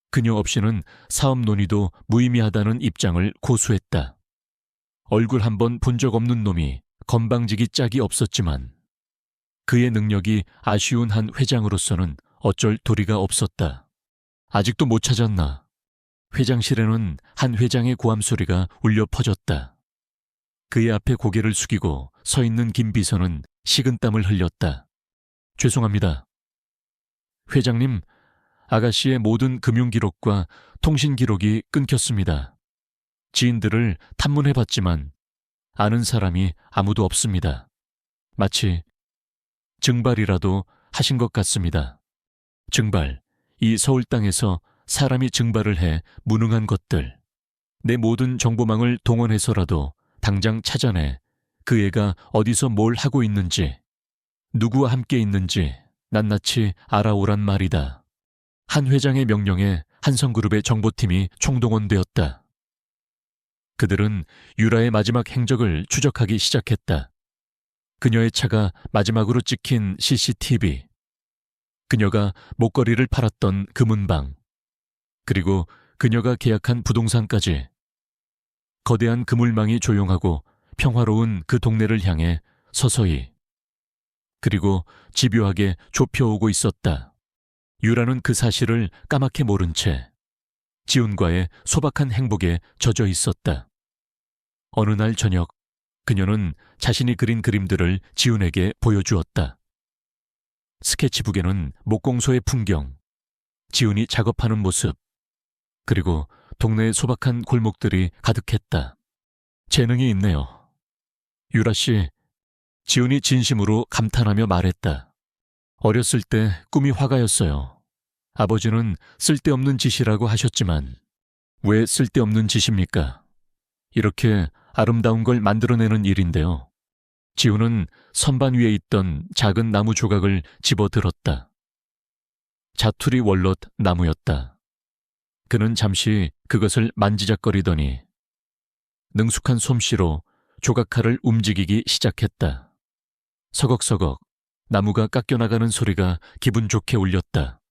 그녀 없이는 사업 논의도 무의미하다는 입장을 고수했다. 얼굴 한번 본 적 없는 놈이 건방지기 짝이 없었지만 그의 능력이 아쉬운 한 회장으로서는 어쩔 도리가 없었다. 아직도 못 찾았나? 회장실에는 한 회장의 고함 소리가 울려 퍼졌다. 그의 앞에 고개를 숙이고 서 있는 김 비서는 식은땀을 흘렸다. 죄송합니다. 회장님, 아가씨의 모든 금융기록과 통신기록이 끊겼습니다. 지인들을 탐문해봤지만 아는 사람이 아무도 없습니다. 마치 증발이라도 하신 것 같습니다. 증발, 이 서울 땅에서 사람이 증발을 해 무능한 것들. 내 모든 정보망을 동원해서라도 당장 찾아내 그 애가 어디서 뭘 하고 있는지, 누구와 함께 있는지 낱낱이 알아오란 말이다. 한 회장의 명령에 한성그룹의 정보팀이 총동원되었다. 그들은 유라의 마지막 행적을 추적하기 시작했다. 그녀의 차가 마지막으로 찍힌 CCTV, 그녀가 목걸이를 팔았던 금은방, 그리고 그녀가 계약한 부동산까지. 거대한 그물망이 조용하고 평화로운 그 동네를 향해 서서히 그리고 집요하게 좁혀오고 있었다. 유라는 그 사실을 까맣게 모른 채 지훈과의 소박한 행복에 젖어 있었다. 어느 날 저녁 그녀는 자신이 그린 그림들을 지훈에게 보여주었다. 스케치북에는 목공소의 풍경, 지훈이 작업하는 모습, 그리고 동네의 소박한 골목들이 가득했다. 재능이 있네요. 유라 씨, 지훈이 진심으로 감탄하며 말했다. 어렸을 때 꿈이 화가였어요. 아버지는 쓸데없는 짓이라고 하셨지만 왜 쓸데없는 짓입니까? 이렇게 아름다운 걸 만들어내는 일인데요. 지훈은 선반 위에 있던 작은 나무 조각을 집어들었다. 자투리 월넛 나무였다. 그는 잠시 그것을 만지작거리더니 능숙한 솜씨로 조각칼을 움직이기 시작했다. 서걱서걱 나무가 깎여나가는 소리가 기분 좋게 울렸다.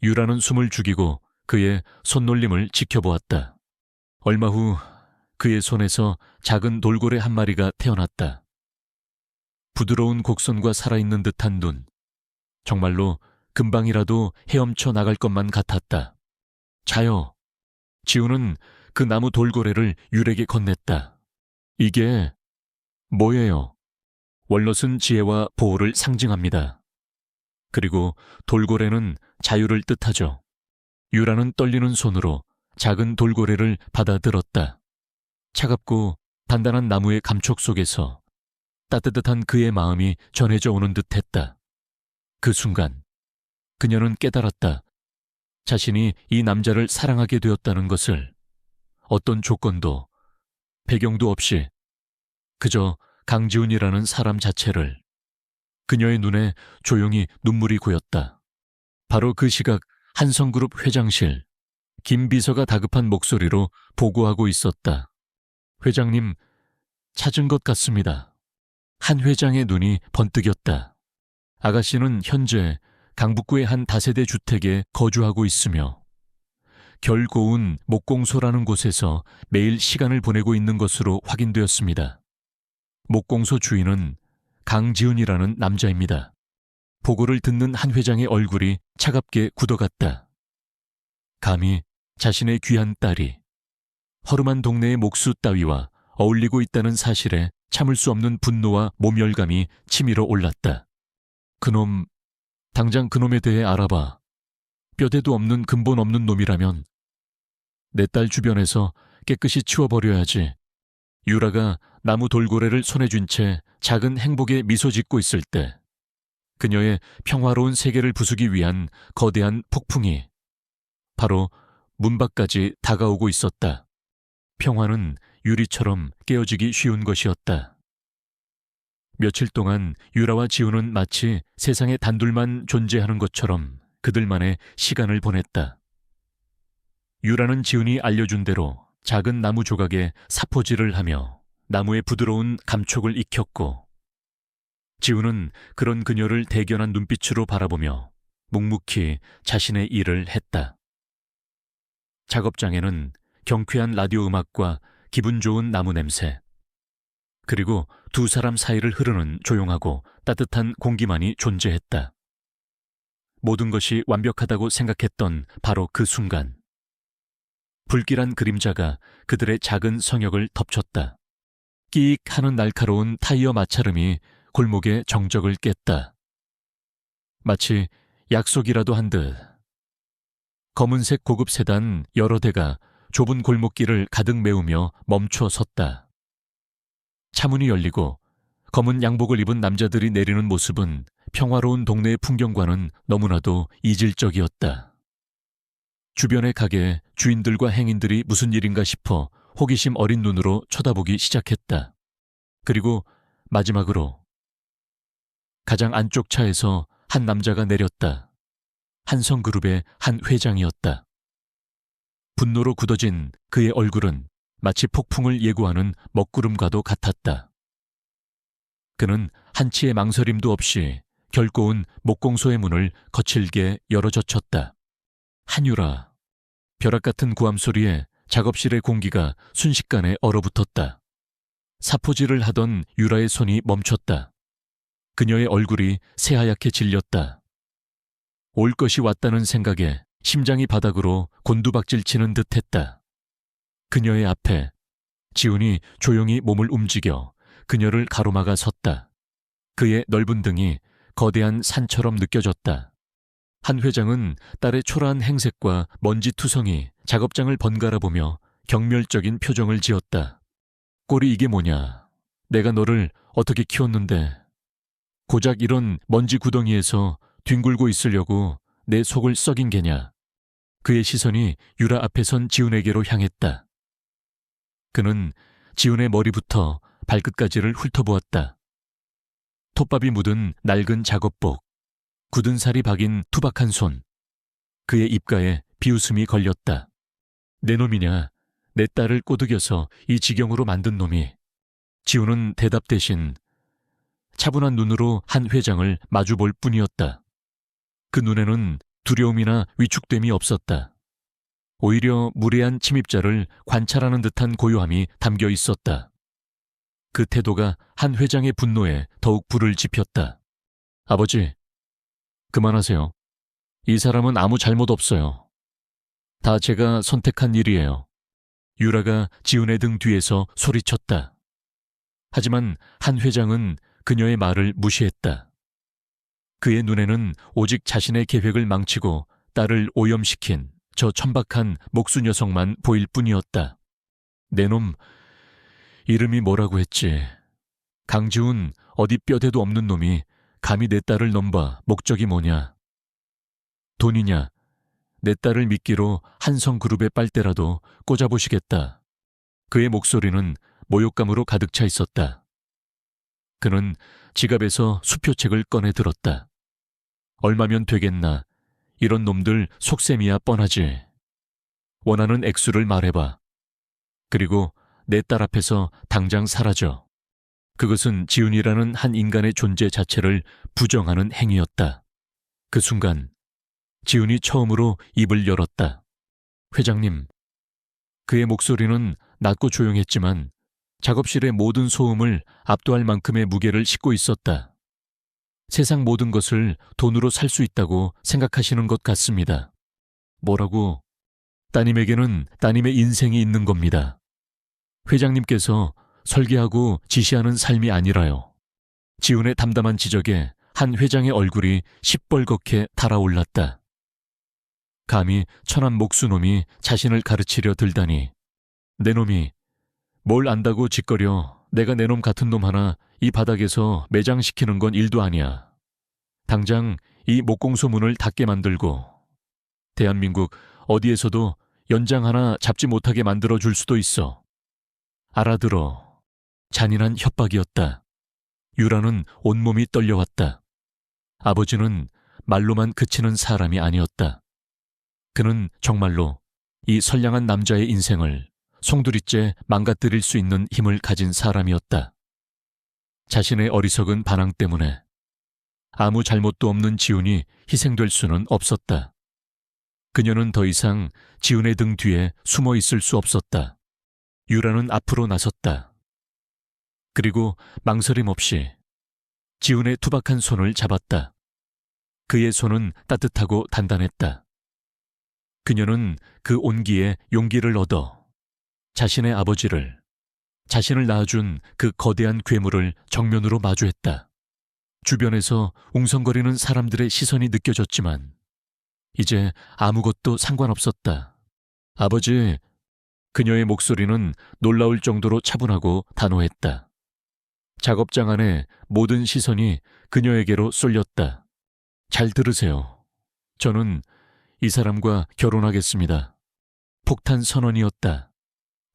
유라는 숨을 죽이고 그의 손놀림을 지켜보았다. 얼마 후 그의 손에서 작은 돌고래 한 마리가 태어났다. 부드러운 곡선과 살아있는 듯한 눈, 정말로 금방이라도 헤엄쳐 나갈 것만 같았다. 자요. 지우는 그 나무 돌고래를 율에게 건넸다. 이게 뭐예요? 월넛은 지혜와 보호를 상징합니다. 그리고 돌고래는 자유를 뜻하죠. 유라는 떨리는 손으로 작은 돌고래를 받아들었다. 차갑고 단단한 나무의 감촉 속에서 따뜻한 그의 마음이 전해져 오는 듯했다. 그 순간 그녀는 깨달았다. 자신이 이 남자를 사랑하게 되었다는 것을. 어떤 조건도 배경도 없이 그저 강지훈이라는 사람 자체를. 그녀의 눈에 조용히 눈물이 고였다. 바로 그 시각 한성그룹 회장실, 김 비서가 다급한 목소리로 보고하고 있었다. 회장님, 찾은 것 같습니다. 한 회장의 눈이 번뜩였다. 아가씨는 현재 강북구의 한 다세대 주택에 거주하고 있으며 결고운 목공소라는 곳에서 매일 시간을 보내고 있는 것으로 확인되었습니다. 목공소 주인은 강지훈이라는 남자입니다. 보고를 듣는 한 회장의 얼굴이 차갑게 굳어갔다. 감히 자신의 귀한 딸이 허름한 동네의 목수 따위와 어울리고 있다는 사실에 참을 수 없는 분노와 모멸감이 치밀어 올랐다. 그놈, 당장 그놈에 대해 알아봐. 뼈대도 없는 근본 없는 놈이라면 내 딸 주변에서 깨끗이 치워버려야지. 유라가 나무 돌고래를 손에 쥔 채 작은 행복에 미소 짓고 있을 때 그녀의 평화로운 세계를 부수기 위한 거대한 폭풍이 바로 문 밖까지 다가오고 있었다. 평화는 유리처럼 깨어지기 쉬운 것이었다. 며칠 동안 유라와 지우는 마치 세상에 단둘만 존재하는 것처럼 그들만의 시간을 보냈다. 유라는 지훈이 알려준 대로 작은 나무 조각에 사포질을 하며 나무의 부드러운 감촉을 익혔고, 지훈은 그런 그녀를 대견한 눈빛으로 바라보며 묵묵히 자신의 일을 했다. 작업장에는 경쾌한 라디오 음악과 기분 좋은 나무 냄새, 그리고 두 사람 사이를 흐르는 조용하고 따뜻한 공기만이 존재했다. 모든 것이 완벽하다고 생각했던 바로 그 순간, 불길한 그림자가 그들의 작은 성역을 덮쳤다. 끼익 하는 날카로운 타이어 마찰음이 골목의 정적을 깼다. 마치 약속이라도 한 듯. 검은색 고급 세단 여러 대가 좁은 골목길을 가득 메우며 멈춰 섰다. 차문이 열리고 검은 양복을 입은 남자들이 내리는 모습은 평화로운 동네의 풍경과는 너무나도 이질적이었다. 주변의 가게 주인들과 행인들이 무슨 일인가 싶어 호기심 어린 눈으로 쳐다보기 시작했다. 그리고 마지막으로 가장 안쪽 차에서 한 남자가 내렸다. 한성그룹의 한 회장이었다. 분노로 굳어진 그의 얼굴은 마치 폭풍을 예고하는 먹구름과도 같았다. 그는 한치의 망설임도 없이 결고운 목공소의 문을 거칠게 열어젖혔다. 한유라. 벼락 같은 고함 소리에 작업실의 공기가 순식간에 얼어붙었다. 사포질을 하던 유라의 손이 멈췄다. 그녀의 얼굴이 새하얗게 질렸다. 올 것이 왔다는 생각에 심장이 바닥으로 곤두박질치는 듯했다. 그녀의 앞에 지훈이 조용히 몸을 움직여 그녀를 가로막아 섰다. 그의 넓은 등이 거대한 산처럼 느껴졌다. 한 회장은 딸의 초라한 행색과 먼지투성이 작업장을 번갈아 보며 경멸적인 표정을 지었다. 꼴이 이게 뭐냐. 내가 너를 어떻게 키웠는데 고작 이런 먼지 구덩이에서 뒹굴고 있으려고 내 속을 썩인 게냐. 그의 시선이 유라 앞에 선 지훈에게로 향했다. 그는 지훈의 머리부터 발끝까지를 훑어보았다. 톱밥이 묻은 낡은 작업복, 굳은 살이 박인 투박한 손, 그의 입가에 비웃음이 걸렸다. 내 놈이냐? 내 딸을 꼬드겨서 이 지경으로 만든 놈이. 지우는 대답 대신 차분한 눈으로 한 회장을 마주볼 뿐이었다. 그 눈에는 두려움이나 위축됨이 없었다. 오히려 무례한 침입자를 관찰하는 듯한 고요함이 담겨 있었다. 그 태도가 한 회장의 분노에 더욱 불을 지폈다. 아버지, 그만하세요. 이 사람은 아무 잘못 없어요. 다 제가 선택한 일이에요. 유라가 지훈의 등 뒤에서 소리쳤다. 하지만 한 회장은 그녀의 말을 무시했다. 그의 눈에는 오직 자신의 계획을 망치고 딸을 오염시킨 저 천박한 목수 녀석만 보일 뿐이었다. 내 놈, 이름이 뭐라고 했지? 강지훈, 어디 뼈대도 없는 놈이 감히 내 딸을 넘봐 목적이 뭐냐? 돈이냐? 내 딸을 미끼로 한성그룹의 빨대라도 꽂아보시겠다. 그의 목소리는 모욕감으로 가득 차 있었다. 그는 지갑에서 수표책을 꺼내 들었다. 얼마면 되겠나? 이런 놈들 속셈이야 뻔하지. 원하는 액수를 말해봐. 그리고 내 딸 앞에서 당장 사라져. 그것은 지훈이라는 한 인간의 존재 자체를 부정하는 행위였다. 그 순간 지훈이 처음으로 입을 열었다. 회장님. 그의 목소리는 낮고 조용했지만 작업실의 모든 소음을 압도할 만큼의 무게를 싣고 있었다. 세상 모든 것을 돈으로 살 수 있다고 생각하시는 것 같습니다. 뭐라고? 따님에게는 따님의 인생이 있는 겁니다. 회장님께서 설계하고 지시하는 삶이 아니라요. 지훈의 담담한 지적에 한 회장의 얼굴이 시뻘겋게 달아올랐다. 감히 천한 목수놈이 자신을 가르치려 들다니. 내 놈이 뭘 안다고 짓거려 내가 내 놈 같은 놈 하나 이 바닥에서 매장시키는 건 일도 아니야. 당장 이 목공소문을 닫게 만들고 대한민국 어디에서도 연장 하나 잡지 못하게 만들어줄 수도 있어. 알아들어. 잔인한 협박이었다. 유라는 온몸이 떨려왔다. 아버지는 말로만 그치는 사람이 아니었다. 그는 정말로 이 선량한 남자의 인생을 송두리째 망가뜨릴 수 있는 힘을 가진 사람이었다. 자신의 어리석은 반항 때문에 아무 잘못도 없는 지훈이 희생될 수는 없었다. 그녀는 더 이상 지훈의 등 뒤에 숨어 있을 수 없었다. 유라는 앞으로 나섰다. 그리고 망설임 없이 지훈의 투박한 손을 잡았다. 그의 손은 따뜻하고 단단했다. 그녀는 그 온기에 용기를 얻어 자신의 아버지를, 자신을 낳아준 그 거대한 괴물을 정면으로 마주했다. 주변에서 웅성거리는 사람들의 시선이 느껴졌지만 이제 아무것도 상관없었다. 아버지, 그녀의 목소리는 놀라울 정도로 차분하고 단호했다. 작업장 안에 모든 시선이 그녀에게로 쏠렸다. 잘 들으세요. 저는 이 사람과 결혼하겠습니다. 폭탄 선언이었다.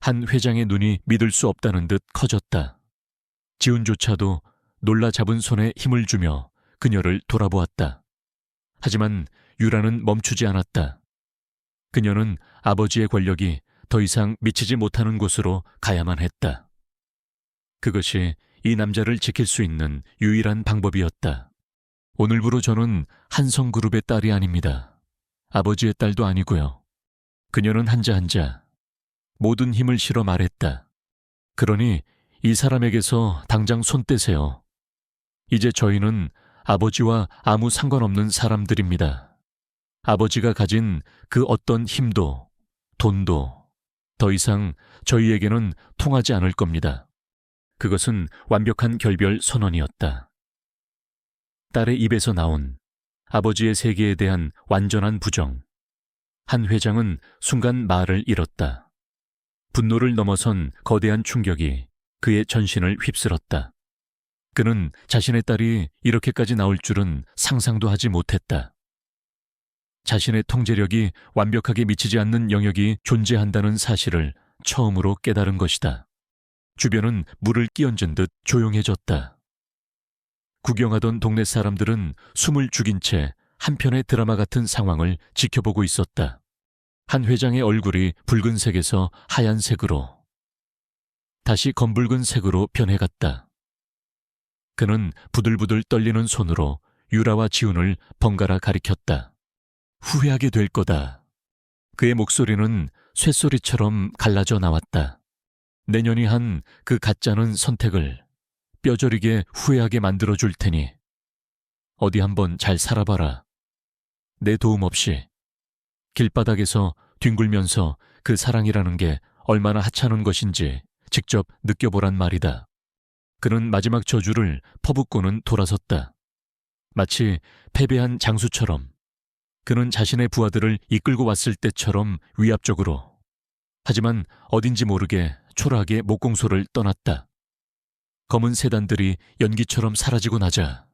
한 회장의 눈이 믿을 수 없다는 듯 커졌다. 지훈조차도 놀라 잡은 손에 힘을 주며 그녀를 돌아보았다. 하지만 유라는 멈추지 않았다. 그녀는 아버지의 권력이 더 이상 미치지 못하는 곳으로 가야만 했다. 그것이 이 남자를 지킬 수 있는 유일한 방법이었다. 오늘부로 저는 한성그룹의 딸이 아닙니다. 아버지의 딸도 아니고요. 그녀는 한자 모든 힘을 실어 말했다. 그러니 이 사람에게서 당장 손 떼세요. 이제 저희는 아버지와 아무 상관없는 사람들입니다. 아버지가 가진 그 어떤 힘도, 돈도 더 이상 저희에게는 통하지 않을 겁니다. 그것은 완벽한 결별 선언이었다. 딸의 입에서 나온 아버지의 세계에 대한 완전한 부정. 한 회장은 순간 말을 잃었다. 분노를 넘어선 거대한 충격이 그의 전신을 휩쓸었다. 그는 자신의 딸이 이렇게까지 나올 줄은 상상도 하지 못했다. 자신의 통제력이 완벽하게 미치지 않는 영역이 존재한다는 사실을 처음으로 깨달은 것이다. 주변은 물을 끼얹은 듯 조용해졌다. 구경하던 동네 사람들은 숨을 죽인 채 한편의 드라마 같은 상황을 지켜보고 있었다. 한 회장의 얼굴이 붉은색에서 하얀색으로, 다시 검붉은 색으로 변해갔다. 그는 부들부들 떨리는 손으로 유라와 지훈을 번갈아 가리켰다. 후회하게 될 거다. 그의 목소리는 쇳소리처럼 갈라져 나왔다. 내년이 한 그 가짜는 선택을 뼈저리게 후회하게 만들어줄 테니 어디 한번 잘 살아봐라. 내 도움 없이. 길바닥에서 뒹굴면서 그 사랑이라는 게 얼마나 하찮은 것인지 직접 느껴보란 말이다. 그는 마지막 저주를 퍼붓고는 돌아섰다. 마치 패배한 장수처럼, 그는 자신의 부하들을 이끌고 왔을 때처럼 위압적으로, 하지만 어딘지 모르게 초라하게 목공소를 떠났다. 검은 세단들이 연기처럼 사라지고 나자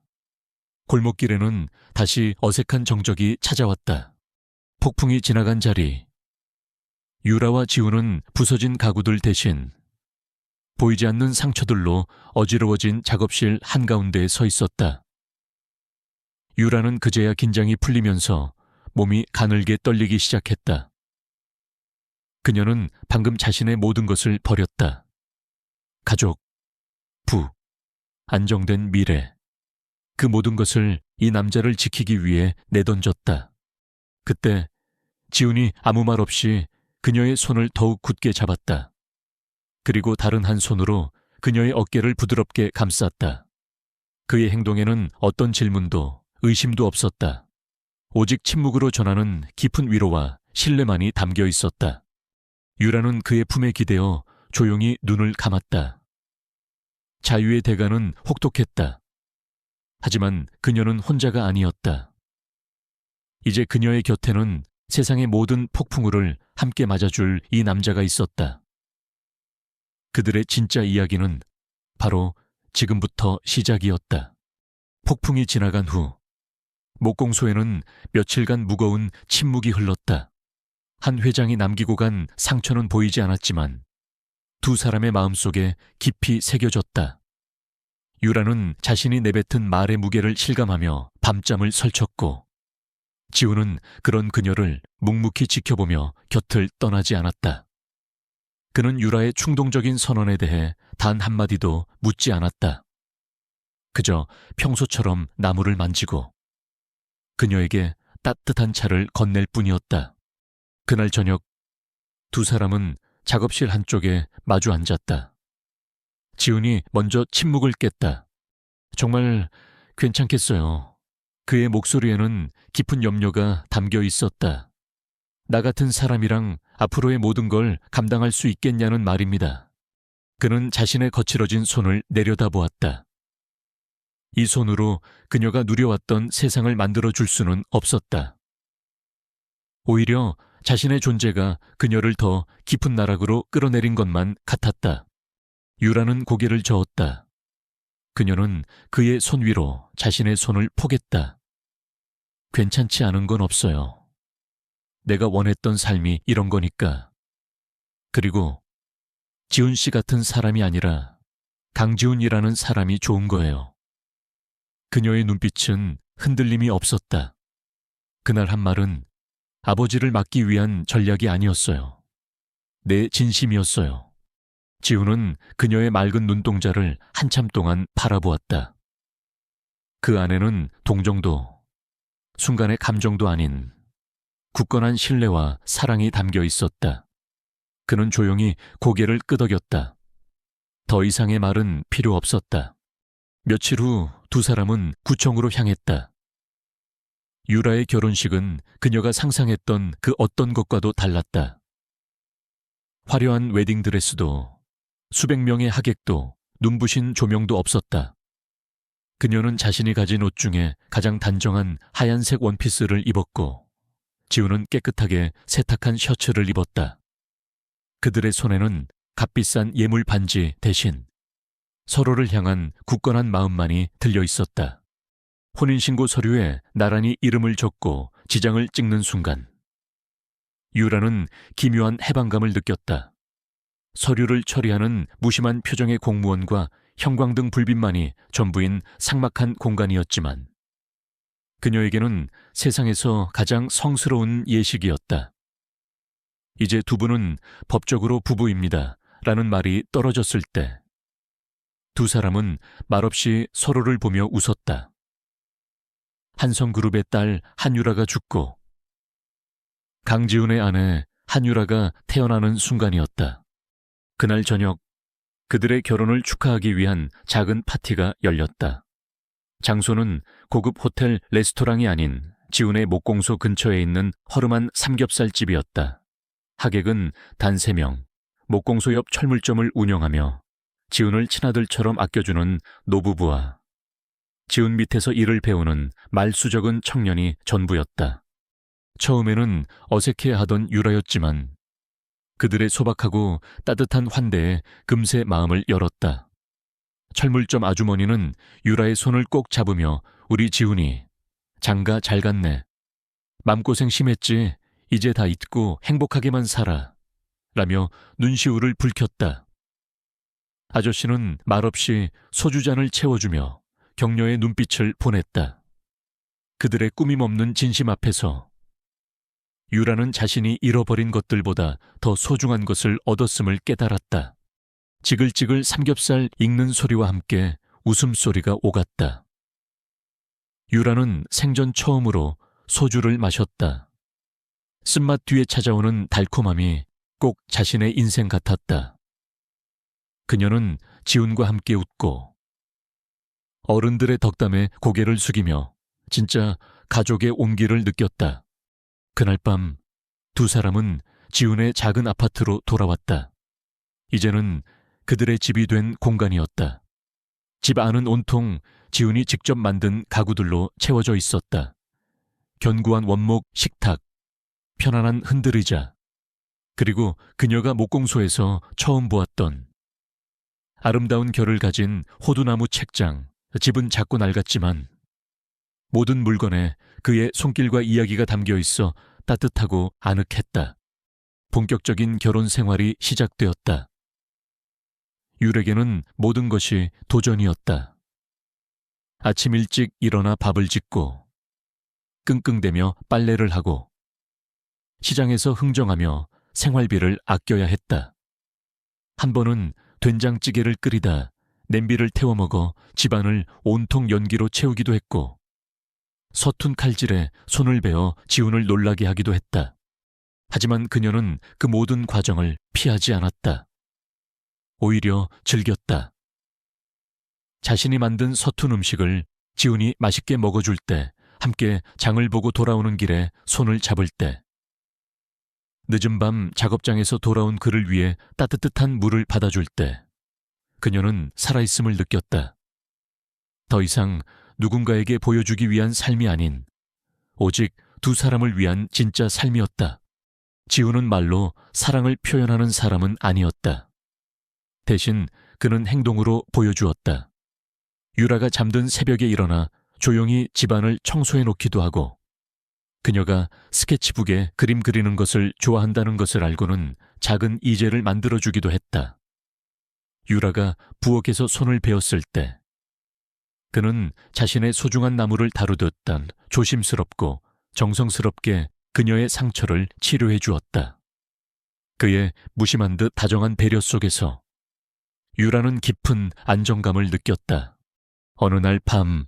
골목길에는 다시 어색한 정적이 찾아왔다. 폭풍이 지나간 자리, 유라와 지훈은 부서진 가구들 대신 보이지 않는 상처들로 어지러워진 작업실 한가운데에 서 있었다. 유라는 그제야 긴장이 풀리면서 몸이 가늘게 떨리기 시작했다. 그녀는 방금 자신의 모든 것을 버렸다. 가족, 부, 안정된 미래, 그 모든 것을 이 남자를 지키기 위해 내던졌다. 그때 지훈이 아무 말 없이 그녀의 손을 더욱 굳게 잡았다. 그리고 다른 한 손으로 그녀의 어깨를 부드럽게 감쌌다. 그의 행동에는 어떤 질문도 의심도 없었다. 오직 침묵으로 전하는 깊은 위로와 신뢰만이 담겨 있었다. 유라는 그의 품에 기대어 조용히 눈을 감았다. 자유의 대가는 혹독했다. 하지만 그녀는 혼자가 아니었다. 이제 그녀의 곁에는 세상의 모든 폭풍우를 함께 맞아줄 이 남자가 있었다. 그들의 진짜 이야기는 바로 지금부터 시작이었다. 폭풍이 지나간 후 목공소에는 며칠간 무거운 침묵이 흘렀다. 한 회장이 남기고 간 상처는 보이지 않았지만 두 사람의 마음속에 깊이 새겨졌다. 유라는 자신이 내뱉은 말의 무게를 실감하며 밤잠을 설쳤고, 지훈은 그런 그녀를 묵묵히 지켜보며 곁을 떠나지 않았다. 그는 유라의 충동적인 선언에 대해 단 한마디도 묻지 않았다. 그저 평소처럼 나무를 만지고 그녀에게 따뜻한 차를 건넬 뿐이었다. 그날 저녁 두 사람은 작업실 한쪽에 마주 앉았다. 지훈이 먼저 침묵을 깼다. 정말 괜찮겠어요. 그의 목소리에는 깊은 염려가 담겨 있었다. 나 같은 사람이랑 앞으로의 모든 걸 감당할 수 있겠냐는 말입니다. 그는 자신의 거칠어진 손을 내려다보았다. 이 손으로 그녀가 누려왔던 세상을 만들어줄 수는 없었다. 오히려 자신의 존재가 그녀를 더 깊은 나락으로 끌어내린 것만 같았다. 유라는 고개를 저었다. 그녀는 그의 손 위로 자신의 손을 포겠다. 괜찮지 않은 건 없어요. 내가 원했던 삶이 이런 거니까. 그리고 지훈 씨 같은 사람이 아니라 강지훈이라는 사람이 좋은 거예요. 그녀의 눈빛은 흔들림이 없었다. 그날 한 말은 아버지를 막기 위한 전략이 아니었어요. 내 진심이었어요. 지훈은 그녀의 맑은 눈동자를 한참 동안 바라보았다. 그 안에는 동정도, 순간의 감정도 아닌 굳건한 신뢰와 사랑이 담겨 있었다. 그는 조용히 고개를 끄덕였다. 더 이상의 말은 필요 없었다. 며칠 후 두 사람은 구청으로 향했다. 유라의 결혼식은 그녀가 상상했던 그 어떤 것과도 달랐다. 화려한 웨딩드레스도, 수백 명의 하객도, 눈부신 조명도 없었다. 그녀는 자신이 가진 옷 중에 가장 단정한 하얀색 원피스를 입었고, 지훈은 깨끗하게 세탁한 셔츠를 입었다. 그들의 손에는 값비싼 예물 반지 대신 서로를 향한 굳건한 마음만이 들려 있었다. 혼인신고 서류에 나란히 이름을 적고 지장을 찍는 순간, 유라는 기묘한 해방감을 느꼈다. 서류를 처리하는 무심한 표정의 공무원과 형광등 불빛만이 전부인 삭막한 공간이었지만, 그녀에게는 세상에서 가장 성스러운 예식이었다. 이제 두 분은 법적으로 부부입니다. 라는 말이 떨어졌을 때 두 사람은 말없이 서로를 보며 웃었다. 한성그룹의 딸 한유라가 죽고 강지훈의 아내 한유라가 태어나는 순간이었다. 그날 저녁 그들의 결혼을 축하하기 위한 작은 파티가 열렸다. 장소는 고급 호텔 레스토랑이 아닌 지훈의 목공소 근처에 있는 허름한 삼겹살집이었다. 하객은 단 3명, 목공소 옆 철물점을 운영하며 지훈을 친아들처럼 아껴주는 노부부와 지훈 밑에서 일을 배우는 말수적은 청년이 전부였다. 처음에는 어색해하던 유라였지만 그들의 소박하고 따뜻한 환대에 금세 마음을 열었다. 철물점 아주머니는 유라의 손을 꼭 잡으며 우리 지훈이 장가 잘 갔네. 맘고생 심했지. 이제 다 잊고 행복하게만 살아. 라며 눈시울을 붉혔다. 아저씨는 말없이 소주잔을 채워주며 격려의 눈빛을 보냈다. 그들의 꾸밈없는 진심 앞에서 유라는 자신이 잃어버린 것들보다 더 소중한 것을 얻었음을 깨달았다. 지글지글 삼겹살 익는 소리와 함께 웃음소리가 오갔다. 유라는 생전 처음으로 소주를 마셨다. 쓴맛 뒤에 찾아오는 달콤함이 꼭 자신의 인생 같았다. 그녀는 지훈과 함께 웃고 어른들의 덕담에 고개를 숙이며 진짜 가족의 온기를 느꼈다. 그날 밤 두 사람은 지훈의 작은 아파트로 돌아왔다. 이제는 그들의 집이 된 공간이었다. 집 안은 온통 지훈이 직접 만든 가구들로 채워져 있었다. 견고한 원목 식탁, 편안한 흔들의자, 그리고 그녀가 목공소에서 처음 보았던 아름다운 결을 가진 호두나무 책장. 집은 작고 낡았지만 모든 물건에 그의 손길과 이야기가 담겨 있어 따뜻하고 아늑했다. 본격적인 결혼 생활이 시작되었다. 유에게는 모든 것이 도전이었다. 아침 일찍 일어나 밥을 짓고 끙끙대며 빨래를 하고 시장에서 흥정하며 생활비를 아껴야 했다. 한 번은 된장찌개를 끓이다 냄비를 태워 먹어 집안을 온통 연기로 채우기도 했고 서툰 칼질에 손을 베어 지훈을 놀라게 하기도 했다. 하지만 그녀는 그 모든 과정을 피하지 않았다. 오히려 즐겼다. 자신이 만든 서툰 음식을 지훈이 맛있게 먹어줄 때, 함께 장을 보고 돌아오는 길에 손을 잡을 때, 늦은 밤 작업장에서 돌아온 그를 위해 따뜻한 물을 받아줄 때 그녀는 살아있음을 느꼈다. 더 이상 누군가에게 보여주기 위한 삶이 아닌 오직 두 사람을 위한 진짜 삶이었다. 지훈은 말로 사랑을 표현하는 사람은 아니었다. 대신 그는 행동으로 보여주었다. 유라가 잠든 새벽에 일어나 조용히 집안을 청소해 놓기도 하고 그녀가 스케치북에 그림 그리는 것을 좋아한다는 것을 알고는 작은 이젤을 만들어주기도 했다. 유라가 부엌에서 손을 베었을 때 그는 자신의 소중한 나무를 다루듯 조심스럽고 정성스럽게 그녀의 상처를 치료해 주었다. 그의 무심한 듯 다정한 배려 속에서 유라는 깊은 안정감을 느꼈다. 어느 날 밤,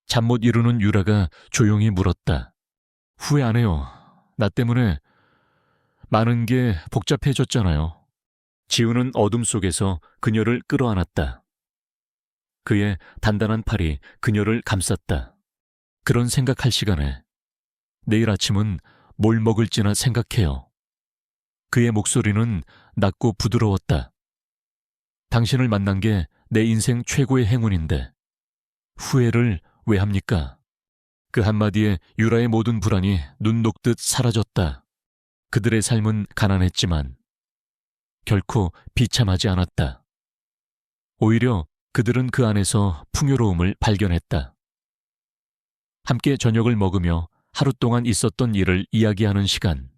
잠 못 이루는 유라가 조용히 물었다. 후회 안 해요. 나 때문에 많은 게 복잡해졌잖아요. 지훈은 어둠 속에서 그녀를 끌어안았다. 그의 단단한 팔이 그녀를 감쌌다. 그런 생각할 시간에 내일 아침은 뭘 먹을지나 생각해요. 그의 목소리는 낮고 부드러웠다. 당신을 만난 게 내 인생 최고의 행운인데 후회를 왜 합니까? 그 한마디에 유라의 모든 불안이 눈 녹듯 사라졌다. 그들의 삶은 가난했지만 결코 비참하지 않았다. 오히려 그들은 그 안에서 풍요로움을 발견했다. 함께 저녁을 먹으며 하루 동안 있었던 일을 이야기하는 시간.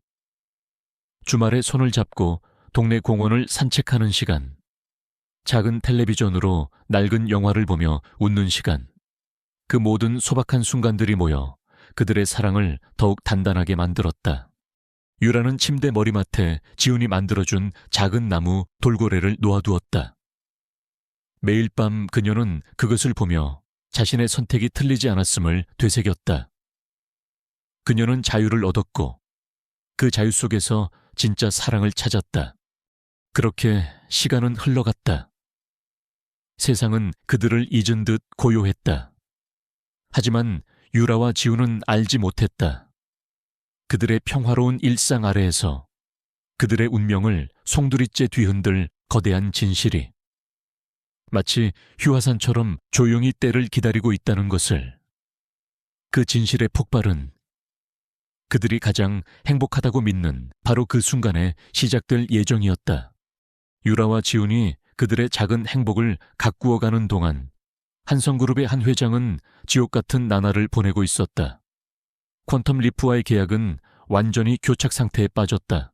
주말에 손을 잡고 동네 공원을 산책하는 시간. 작은 텔레비전으로 낡은 영화를 보며 웃는 시간. 그 모든 소박한 순간들이 모여 그들의 사랑을 더욱 단단하게 만들었다. 유라는 침대 머리맡에 지훈이 만들어준 작은 나무 돌고래를 놓아두었다. 매일 밤 그녀는 그것을 보며 자신의 선택이 틀리지 않았음을 되새겼다. 그녀는 자유를 얻었고 그 자유 속에서 진짜 사랑을 찾았다. 그렇게 시간은 흘러갔다. 세상은 그들을 잊은 듯 고요했다. 하지만 유라와 지훈은 알지 못했다. 그들의 평화로운 일상 아래에서 그들의 운명을 송두리째 뒤흔들 거대한 진실이 마치 휴화산처럼 조용히 때를 기다리고 있다는 것을. 그 진실의 폭발은 그들이 가장 행복하다고 믿는 바로 그 순간에 시작될 예정이었다. 유라와 지훈이 그들의 작은 행복을 가꾸어가는 동안 한성그룹의 한 회장은 지옥 같은 나날을 보내고 있었다. 퀀텀 리프와의 계약은 완전히 교착 상태에 빠졌다.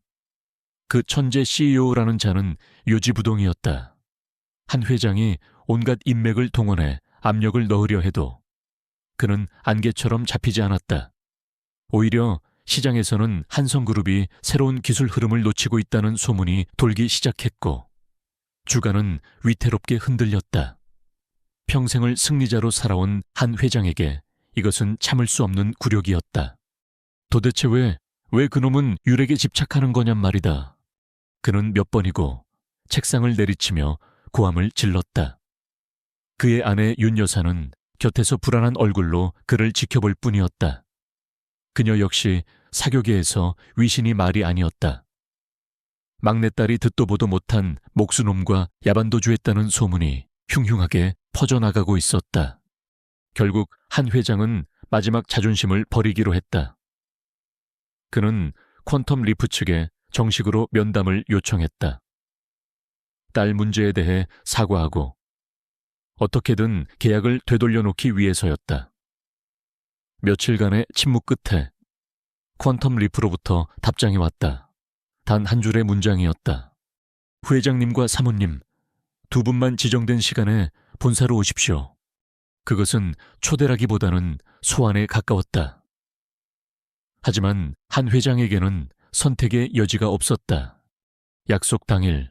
그 천재 CEO라는 자는 요지부동이었다. 한 회장이 온갖 인맥을 동원해 압력을 넣으려 해도 그는 안개처럼 잡히지 않았다. 오히려 시장에서는 한성그룹이 새로운 기술 흐름을 놓치고 있다는 소문이 돌기 시작했고 주가는 위태롭게 흔들렸다. 평생을 승리자로 살아온 한 회장에게 이것은 참을 수 없는 굴욕이었다. 도대체 왜 그놈은 율에게 집착하는 거냔 말이다. 그는 몇 번이고 책상을 내리치며 고함을 질렀다. 그의 아내 윤 여사는 곁에서 불안한 얼굴로 그를 지켜볼 뿐이었다. 그녀 역시 사교계에서 위신이 말이 아니었다. 막내딸이 듣도 보도 못한 목수놈과 야반도주했다는 소문이 흉흉하게 퍼져나가고 있었다. 결국 한 회장은 마지막 자존심을 버리기로 했다. 그는 퀀텀 리프 측에 정식으로 면담을 요청했다. 딸 문제에 대해 사과하고 어떻게든 계약을 되돌려놓기 위해서였다. 며칠간의 침묵 끝에 퀀텀 리프로부터 답장이 왔다. 단 한 줄의 문장이었다. 회장님과 사모님, 두 분만 지정된 시간에 본사로 오십시오. 그것은 초대라기보다는 소환에 가까웠다. 하지만 한 회장에게는 선택의 여지가 없었다. 약속 당일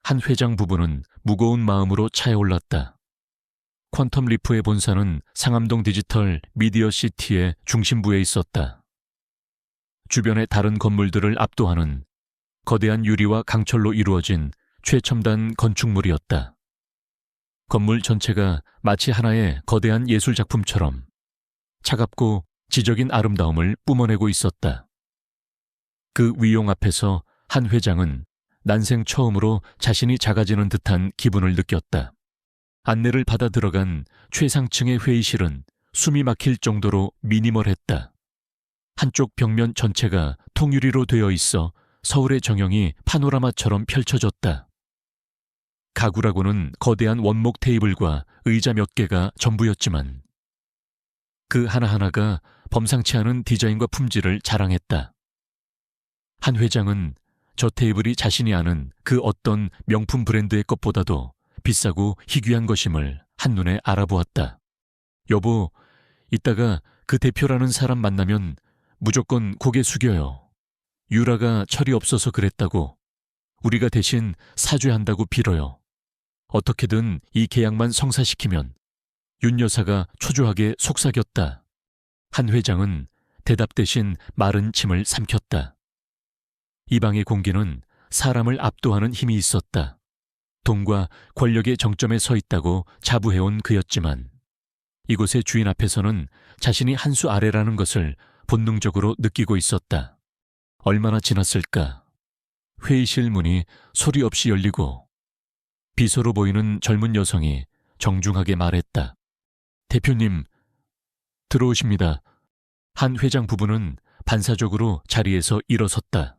한 회장 부부는 무거운 마음으로 차에 올랐다. 퀀텀 리프의 본사는 상암동 디지털 미디어 시티의 중심부에 있었다. 주변의 다른 건물들을 압도하는 거대한 유리와 강철로 이루어진 최첨단 건축물이었다. 건물 전체가 마치 하나의 거대한 예술작품처럼 차갑고 지적인 아름다움을 뿜어내고 있었다. 그 위용 앞에서 한 회장은 난생 처음으로 자신이 작아지는 듯한 기분을 느꼈다. 안내를 받아 들어간 최상층의 회의실은 숨이 막힐 정도로 미니멀했다. 한쪽 벽면 전체가 통유리로 되어 있어 서울의 정형이 파노라마처럼 펼쳐졌다. 가구라고는 거대한 원목 테이블과 의자 몇 개가 전부였지만 그 하나하나가 범상치 않은 디자인과 품질을 자랑했다. 한 회장은 저 테이블이 자신이 아는 그 어떤 명품 브랜드의 것보다도 비싸고 희귀한 것임을 한눈에 알아보았다. 여보, 이따가 그 대표라는 사람 만나면 무조건 고개 숙여요. 유라가 철이 없어서 그랬다고 우리가 대신 사죄한다고 빌어요. 어떻게든 이 계약만 성사시키면. 윤 여사가 초조하게 속삭였다. 한 회장은 대답 대신 마른 침을 삼켰다. 이 방의 공기는 사람을 압도하는 힘이 있었다. 돈과 권력의 정점에 서 있다고 자부해온 그였지만 이곳의 주인 앞에서는 자신이 한 수 아래라는 것을 본능적으로 느끼고 있었다. 얼마나 지났을까? 회의실 문이 소리 없이 열리고 비서로 보이는 젊은 여성이 정중하게 말했다. 대표님, 들어오십니다. 한 회장 부부는 반사적으로 자리에서 일어섰다.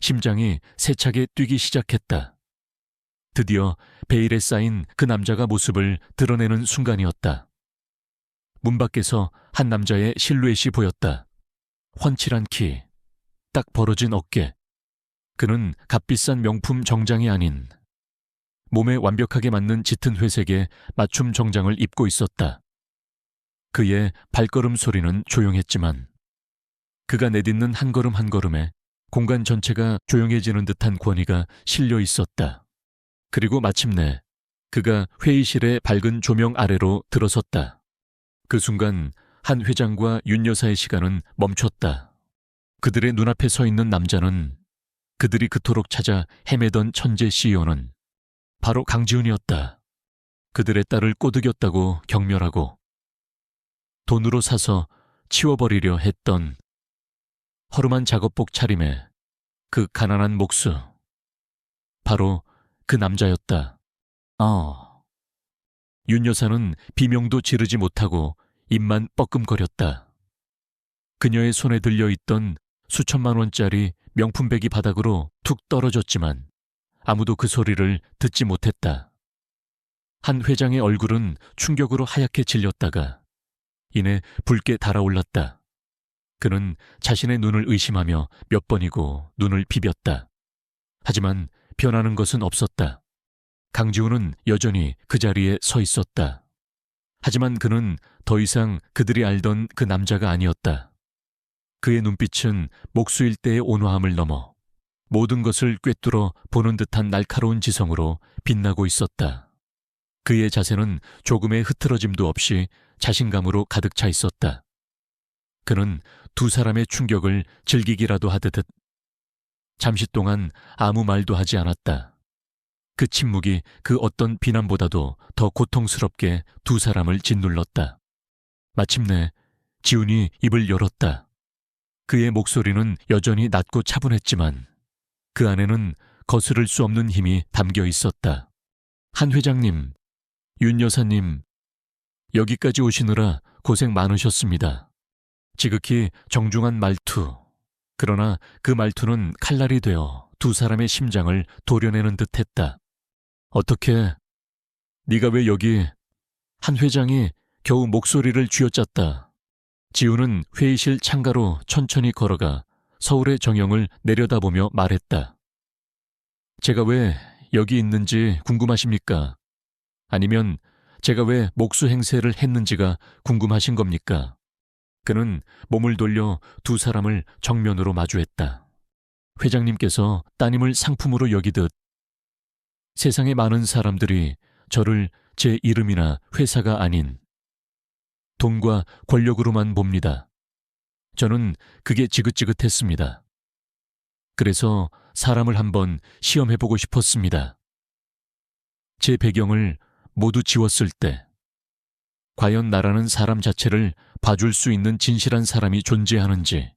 심장이 세차게 뛰기 시작했다. 드디어 베일에 쌓인 그 남자가 모습을 드러내는 순간이었다. 문 밖에서 한 남자의 실루엣이 보였다. 훤칠한 키, 딱 벌어진 어깨. 그는 값비싼 명품 정장이 아닌 몸에 완벽하게 맞는 짙은 회색의 맞춤 정장을 입고 있었다. 그의 발걸음 소리는 조용했지만 그가 내딛는 한 걸음 한 걸음에 공간 전체가 조용해지는 듯한 권위가 실려 있었다. 그리고 마침내 그가 회의실의 밝은 조명 아래로 들어섰다. 그 순간 한 회장과 윤 여사의 시간은 멈췄다. 그들의 눈앞에 서 있는 남자는, 그들이 그토록 찾아 헤매던 천재 CEO는 바로 강지훈이었다. 그들의 딸을 꼬드겼다고 경멸하고 돈으로 사서 치워버리려 했던 허름한 작업복 차림에 그 가난한 목수. 바로 그 남자였다. 윤 여사는 비명도 지르지 못하고 입만 뻐끔거렸다. 그녀의 손에 들려있던 수천만 원짜리 명품백이 바닥으로 툭 떨어졌지만 아무도 그 소리를 듣지 못했다. 한 회장의 얼굴은 충격으로 하얗게 질렸다가 이내 붉게 달아올랐다. 그는 자신의 눈을 의심하며 몇 번이고 눈을 비볐다. 하지만 변하는 것은 없었다. 강지훈은 여전히 그 자리에 서 있었다. 하지만 그는 더 이상 그들이 알던 그 남자가 아니었다. 그의 눈빛은 목수일 때의 온화함을 넘어 모든 것을 꿰뚫어 보는 듯한 날카로운 지성으로 빛나고 있었다. 그의 자세는 조금의 흐트러짐도 없이 자신감으로 가득 차 있었다. 그는 두 사람의 충격을 즐기기라도 하듯 잠시 동안 아무 말도 하지 않았다. 그 침묵이 그 어떤 비난보다도 더 고통스럽게 두 사람을 짓눌렀다. 마침내 지훈이 입을 열었다. 그의 목소리는 여전히 낮고 차분했지만 그 안에는 거스를 수 없는 힘이 담겨 있었다. 한 회장님, 윤 여사님, 여기까지 오시느라 고생 많으셨습니다. 지극히 정중한 말투. 그러나 그 말투는 칼날이 되어 두 사람의 심장을 도려내는 듯했다. 어떻게, 네가 왜 여기? 한 회장이 겨우 목소리를 쥐어짰다. 지훈은 회의실 창가로 천천히 걸어가 서울의 정영을 내려다보며 말했다. 제가 왜 여기 있는지 궁금하십니까? 아니면 제가 왜 목수 행세를 했는지가 궁금하신 겁니까? 그는 몸을 돌려 두 사람을 정면으로 마주했다. 회장님께서 따님을 상품으로 여기듯 세상의 많은 사람들이 저를 제 이름이나 회사가 아닌 돈과 권력으로만 봅니다. 저는 그게 지긋지긋했습니다. 그래서 사람을 한번 시험해보고 싶었습니다. 제 배경을 모두 지웠을 때 과연 나라는 사람 자체를 봐줄 수 있는 진실한 사람이 존재하는지.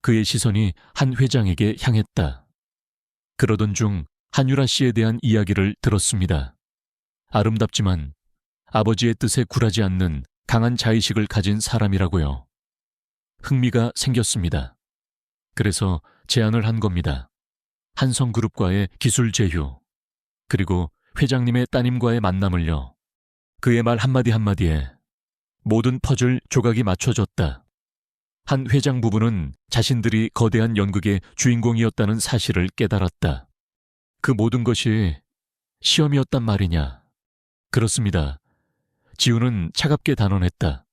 그의 시선이 한 회장에게 향했다. 그러던 중 한유라 씨에 대한 이야기를 들었습니다. 아름답지만 아버지의 뜻에 굴하지 않는 강한 자의식을 가진 사람이라고요. 흥미가 생겼습니다. 그래서 제안을 한 겁니다. 한성그룹과의 기술 제휴, 그리고 회장님의 따님과의 만남을요. 그의 말 한마디 한마디에 모든 퍼즐 조각이 맞춰졌다. 한 회장 부부는 자신들이 거대한 연극의 주인공이었다는 사실을 깨달았다. 그 모든 것이 시험이었단 말이냐? 그렇습니다. 지훈은 차갑게 단언했다.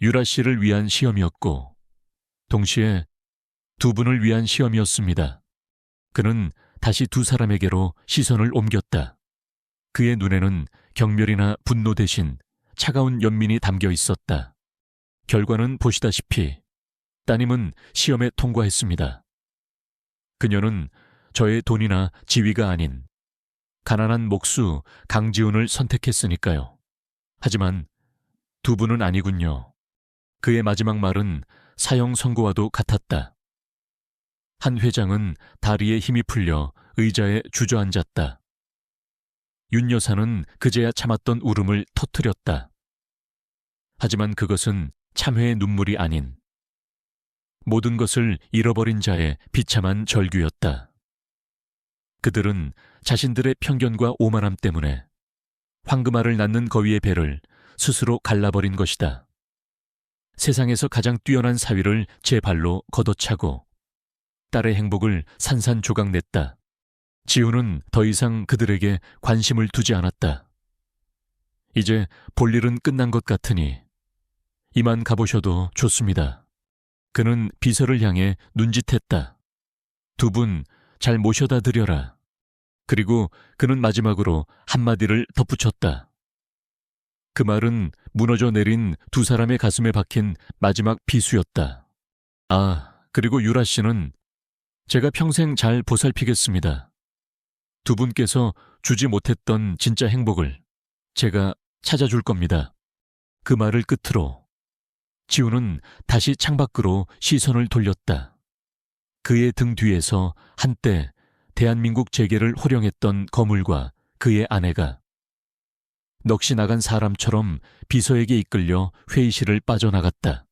유라 씨를 위한 시험이었고 동시에 두 분을 위한 시험이었습니다. 그는 다시 두 사람에게로 시선을 옮겼다. 그의 눈에는 경멸이나 분노 대신 차가운 연민이 담겨 있었다. 결과는 보시다시피 따님은 시험에 통과했습니다. 그녀는 저의 돈이나 지위가 아닌 가난한 목수 강지훈을 선택했으니까요. 하지만 두 분은 아니군요. 그의 마지막 말은 사형 선고와도 같았다. 한 회장은 다리에 힘이 풀려 의자에 주저앉았다. 윤 여사는 그제야 참았던 울음을 터뜨렸다. 하지만 그것은 참회의 눈물이 아닌 모든 것을 잃어버린 자의 비참한 절규였다. 그들은 자신들의 편견과 오만함 때문에 황금알을 낳는 거위의 배를 스스로 갈라버린 것이다. 세상에서 가장 뛰어난 사위를 제 발로 걷어차고 딸의 행복을 산산조각냈다. 지훈은 더 이상 그들에게 관심을 두지 않았다. 이제 볼 일은 끝난 것 같으니 이만 가보셔도 좋습니다. 그는 비서를 향해 눈짓했다. 두 분 잘 모셔다 드려라. 그리고 그는 마지막으로 한마디를 덧붙였다. 그 말은 무너져 내린 두 사람의 가슴에 박힌 마지막 비수였다. 아, 그리고 유라 씨는 제가 평생 잘 보살피겠습니다. 두 분께서 주지 못했던 진짜 행복을 제가 찾아줄 겁니다. 그 말을 끝으로 지우는 다시 창밖으로 시선을 돌렸다. 그의 등 뒤에서 한때 대한민국 재계를 호령했던 거물과 그의 아내가 넋이 나간 사람처럼 비서에게 이끌려 회의실을 빠져나갔다.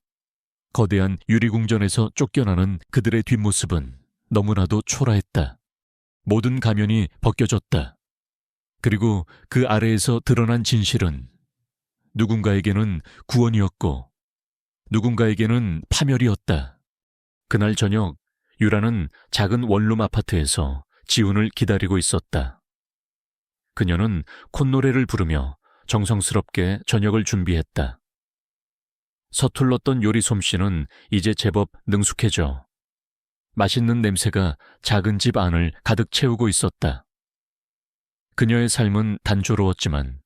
거대한 유리궁전에서 쫓겨나는 그들의 뒷모습은 너무나도 초라했다. 모든 가면이 벗겨졌다. 그리고 그 아래에서 드러난 진실은 누군가에게는 구원이었고 누군가에게는 파멸이었다. 그날 저녁 유라는 작은 원룸 아파트에서 지훈을 기다리고 있었다. 그녀는 콧노래를 부르며 정성스럽게 저녁을 준비했다. 서툴렀던 요리 솜씨는 이제 제법 능숙해져 맛있는 냄새가 작은 집 안을 가득 채우고 있었다. 그녀의 삶은 단조로웠지만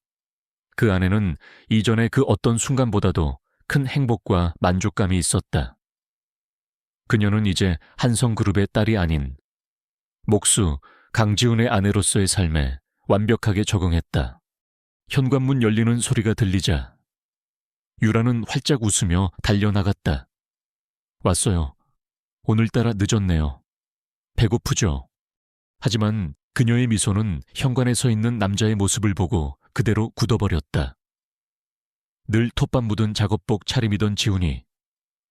그 안에는 이전의 그 어떤 순간보다도 큰 행복과 만족감이 있었다. 그녀는 이제 한성그룹의 딸이 아닌 목수 강지훈의 아내로서의 삶에 완벽하게 적응했다. 현관문 열리는 소리가 들리자 유라는 활짝 웃으며 달려나갔다. 왔어요. 오늘따라 늦었네요. 배고프죠? 하지만 그녀의 미소는 현관에 서 있는 남자의 모습을 보고 그대로 굳어버렸다. 늘 톱밥 묻은 작업복 차림이던 지훈이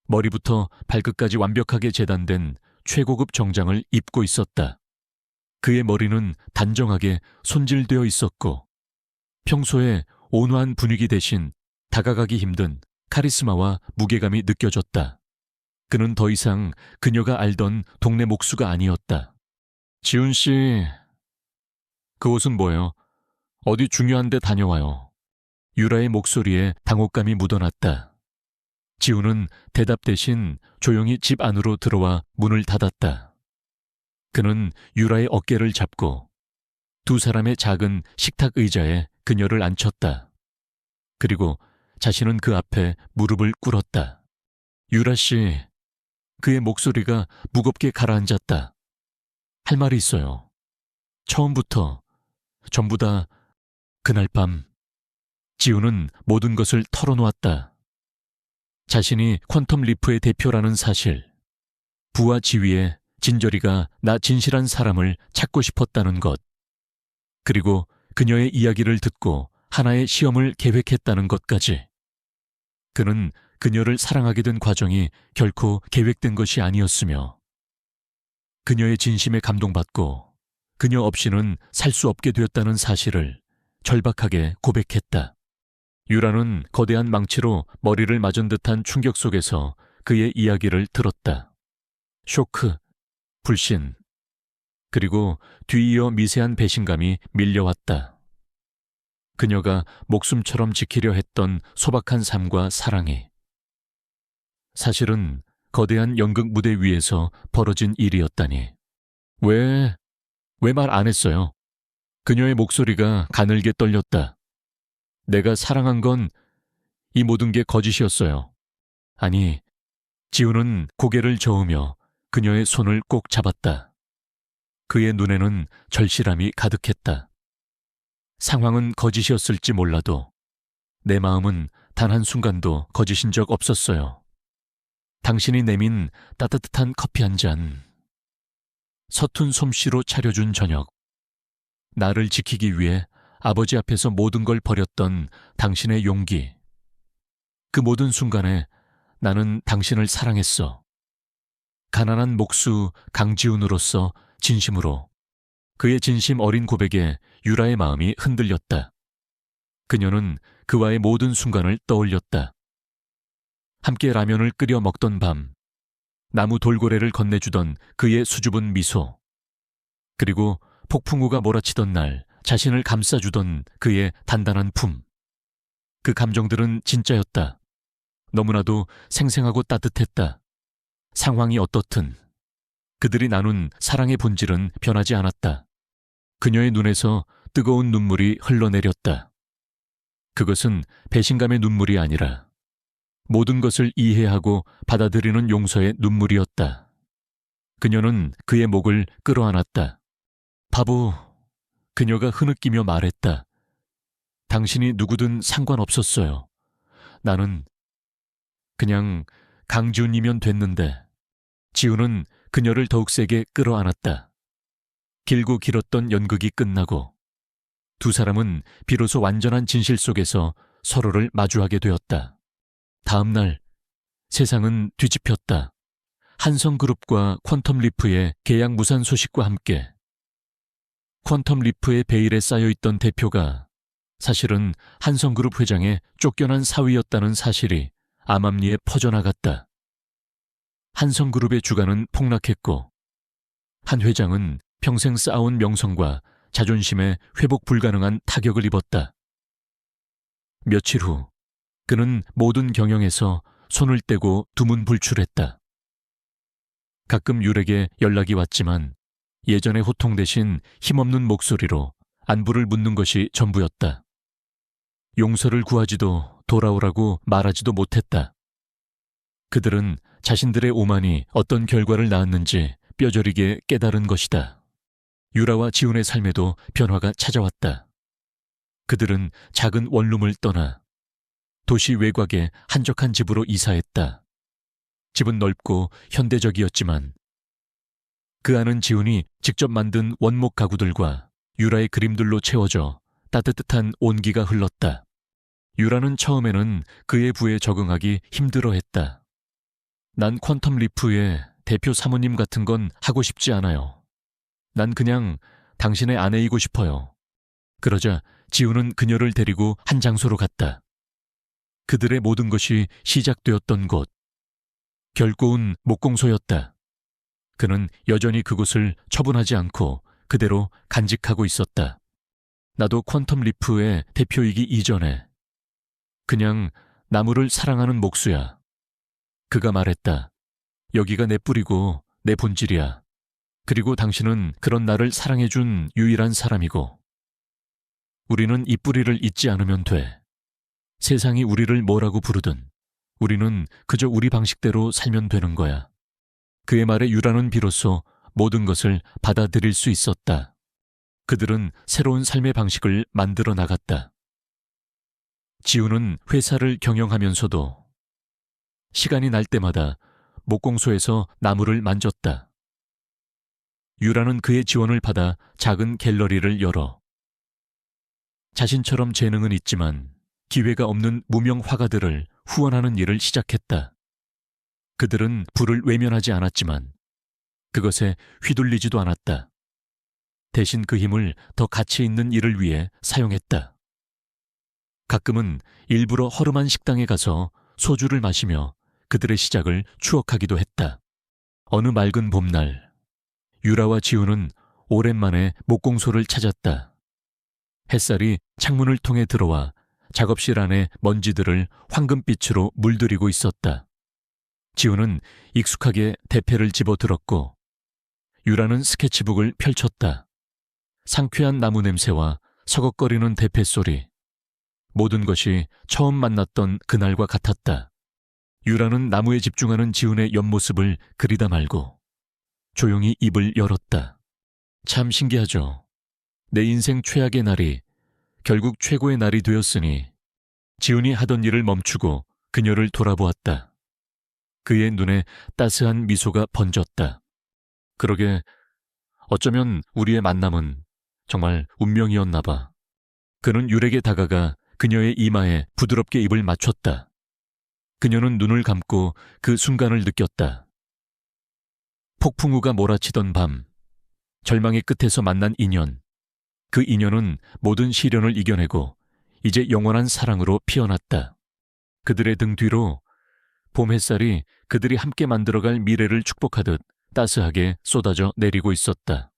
머리부터 발끝까지 완벽하게 재단된 최고급 정장을 입고 있었다. 그의 머리는 단정하게 손질되어 있었고 평소에 온화한 분위기 대신 다가가기 힘든 카리스마와 무게감이 느껴졌다. 그는 더 이상 그녀가 알던 동네 목수가 아니었다. 지훈 씨, 그 옷은 뭐예요? 어디 중요한 데 다녀와요. 유라의 목소리에 당혹감이 묻어났다. 지훈은 대답 대신 조용히 집 안으로 들어와 문을 닫았다. 그는 유라의 어깨를 잡고 두 사람의 작은 식탁 의자에 그녀를 앉혔다. 그리고 자신은 그 앞에 무릎을 꿇었다. 유라 씨, 그의 목소리가 무겁게 가라앉았다. 할 말이 있어요. 처음부터, 전부 다 그날 밤 지훈은 모든 것을 털어놓았다. 자신이 퀀텀 리프의 대표라는 사실, 부와 지위에 진저리가 나 진실한 사람을 찾고 싶었다는 것, 그리고 그녀의 이야기를 듣고 하나의 시험을 계획했다는 것까지. 그는 그녀를 사랑하게 된 과정이 결코 계획된 것이 아니었으며 그녀의 진심에 감동받고 그녀 없이는 살 수 없게 되었다는 사실을 절박하게 고백했다. 유라는 거대한 망치로 머리를 맞은 듯한 충격 속에서 그의 이야기를 들었다. 쇼크, 불신, 그리고 뒤이어 미세한 배신감이 밀려왔다. 그녀가 목숨처럼 지키려 했던 소박한 삶과 사랑이 사실은 거대한 연극 무대 위에서 벌어진 일이었다니. 왜 말 안 했어요? 그녀의 목소리가 가늘게 떨렸다. 내가 사랑한 건 이 모든 게 거짓이었어요. 아니, 지훈은 고개를 저으며 그녀의 손을 꼭 잡았다. 그의 눈에는 절실함이 가득했다. 상황은 거짓이었을지 몰라도 내 마음은 단 한순간도 거짓인 적 없었어요. 당신이 내민 따뜻한 커피 한 잔, 서툰 솜씨로 차려준 저녁, 나를 지키기 위해 아버지 앞에서 모든 걸 버렸던 당신의 용기. 그 모든 순간에 나는 당신을 사랑했어. 가난한 목수 강지훈으로서 진심으로. 그의 진심 어린 고백에 유라의 마음이 흔들렸다. 그녀는 그와의 모든 순간을 떠올렸다. 함께 라면을 끓여 먹던 밤, 나무 돌고래를 건네주던 그의 수줍은 미소, 그리고 폭풍우가 몰아치던 날 자신을 감싸주던 그의 단단한 품. 그 감정들은 진짜였다. 너무나도 생생하고 따뜻했다. 상황이 어떻든 그들이 나눈 사랑의 본질은 변하지 않았다. 그녀의 눈에서 뜨거운 눈물이 흘러내렸다. 그것은 배신감의 눈물이 아니라 모든 것을 이해하고 받아들이는 용서의 눈물이었다. 그녀는 그의 목을 끌어안았다. 바보, 그녀가 흐느끼며 말했다. 당신이 누구든 상관없었어요. 나는 그냥 강지훈이면 됐는데. 지훈은 그녀를 더욱 세게 끌어안았다. 길고 길었던 연극이 끝나고 두 사람은 비로소 완전한 진실 속에서 서로를 마주하게 되었다. 다음 날 세상은 뒤집혔다. 한성그룹과 퀀텀리프의 계약 무산 소식과 함께 퀀텀리프의 베일에 쌓여있던 대표가 사실은 한성그룹 회장의 쫓겨난 사위였다는 사실이 암암리에 퍼져나갔다. 한성그룹의 주가는 폭락했고 한 회장은 평생 쌓아온 명성과 자존심에 회복 불가능한 타격을 입었다. 며칠 후 그는 모든 경영에서 손을 떼고 두문불출했다. 가끔 유렉에 연락이 왔지만 예전의 호통 대신 힘없는 목소리로 안부를 묻는 것이 전부였다. 용서를 구하지도 돌아오라고 말하지도 못했다. 그들은 자신들의 오만이 어떤 결과를 낳았는지 뼈저리게 깨달은 것이다. 유라와 지훈의 삶에도 변화가 찾아왔다. 그들은 작은 원룸을 떠나 도시 외곽의 한적한 집으로 이사했다. 집은 넓고 현대적이었지만 그 안은 지훈이 직접 만든 원목 가구들과 유라의 그림들로 채워져 따뜻한 온기가 흘렀다. 유라는 처음에는 그의 부에 적응하기 힘들어했다. 난 퀀텀리프의 대표 사모님 같은 건 하고 싶지 않아요. 난 그냥 당신의 아내이고 싶어요. 그러자 지훈은 그녀를 데리고 한 장소로 갔다. 그들의 모든 것이 시작되었던 곳. 결고운 목공소였다. 그는 여전히 그곳을 처분하지 않고 그대로 간직하고 있었다. 나도 퀀텀리프의 대표이기 이전에 그냥 나무를 사랑하는 목수야. 그가 말했다. 여기가 내 뿌리고 내 본질이야. 그리고 당신은 그런 나를 사랑해준 유일한 사람이고 우리는 이 뿌리를 잊지 않으면 돼. 세상이 우리를 뭐라고 부르든 우리는 그저 우리 방식대로 살면 되는 거야. 그의 말에 유라는 비로소 모든 것을 받아들일 수 있었다. 그들은 새로운 삶의 방식을 만들어 나갔다. 지훈은 회사를 경영하면서도 시간이 날 때마다 목공소에서 나무를 만졌다. 유라는 그의 지원을 받아 작은 갤러리를 열어 자신처럼 재능은 있지만 기회가 없는 무명 화가들을 후원하는 일을 시작했다. 그들은 부를 외면하지 않았지만 그것에 휘둘리지도 않았다. 대신 그 힘을 더 가치 있는 일을 위해 사용했다. 가끔은 일부러 허름한 식당에 가서 소주를 마시며 그들의 시작을 추억하기도 했다. 어느 맑은 봄날, 유라와 지훈은 오랜만에 목공소를 찾았다. 햇살이 창문을 통해 들어와 작업실 안의 먼지들을 황금빛으로 물들이고 있었다. 지훈은 익숙하게 대패를 집어들었고 유라는 스케치북을 펼쳤다. 상쾌한 나무 냄새와 서걱거리는 대패 소리. 모든 것이 처음 만났던 그날과 같았다. 유라는 나무에 집중하는 지훈의 옆모습을 그리다 말고 조용히 입을 열었다. 참 신기하죠. 내 인생 최악의 날이 결국 최고의 날이 되었으니 지훈이 하던 일을 멈추고 그녀를 돌아보았다. 그의 눈에 따스한 미소가 번졌다. 그러게 어쩌면 우리의 만남은 정말 운명이었나 봐. 그는 유렉에 다가가 그녀의 이마에 부드럽게 입을 맞췄다. 그녀는 눈을 감고 그 순간을 느꼈다. 폭풍우가 몰아치던 밤, 절망의 끝에서 만난 인연. 그 인연은 모든 시련을 이겨내고 이제 영원한 사랑으로 피어났다. 그들의 등 뒤로 봄 햇살이 그들이 함께 만들어갈 미래를 축복하듯 따스하게 쏟아져 내리고 있었다.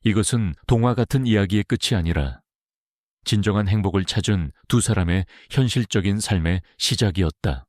이것은 동화 같은 이야기의 끝이 아니라 진정한 행복을 찾은 두 사람의 현실적인 삶의 시작이었다.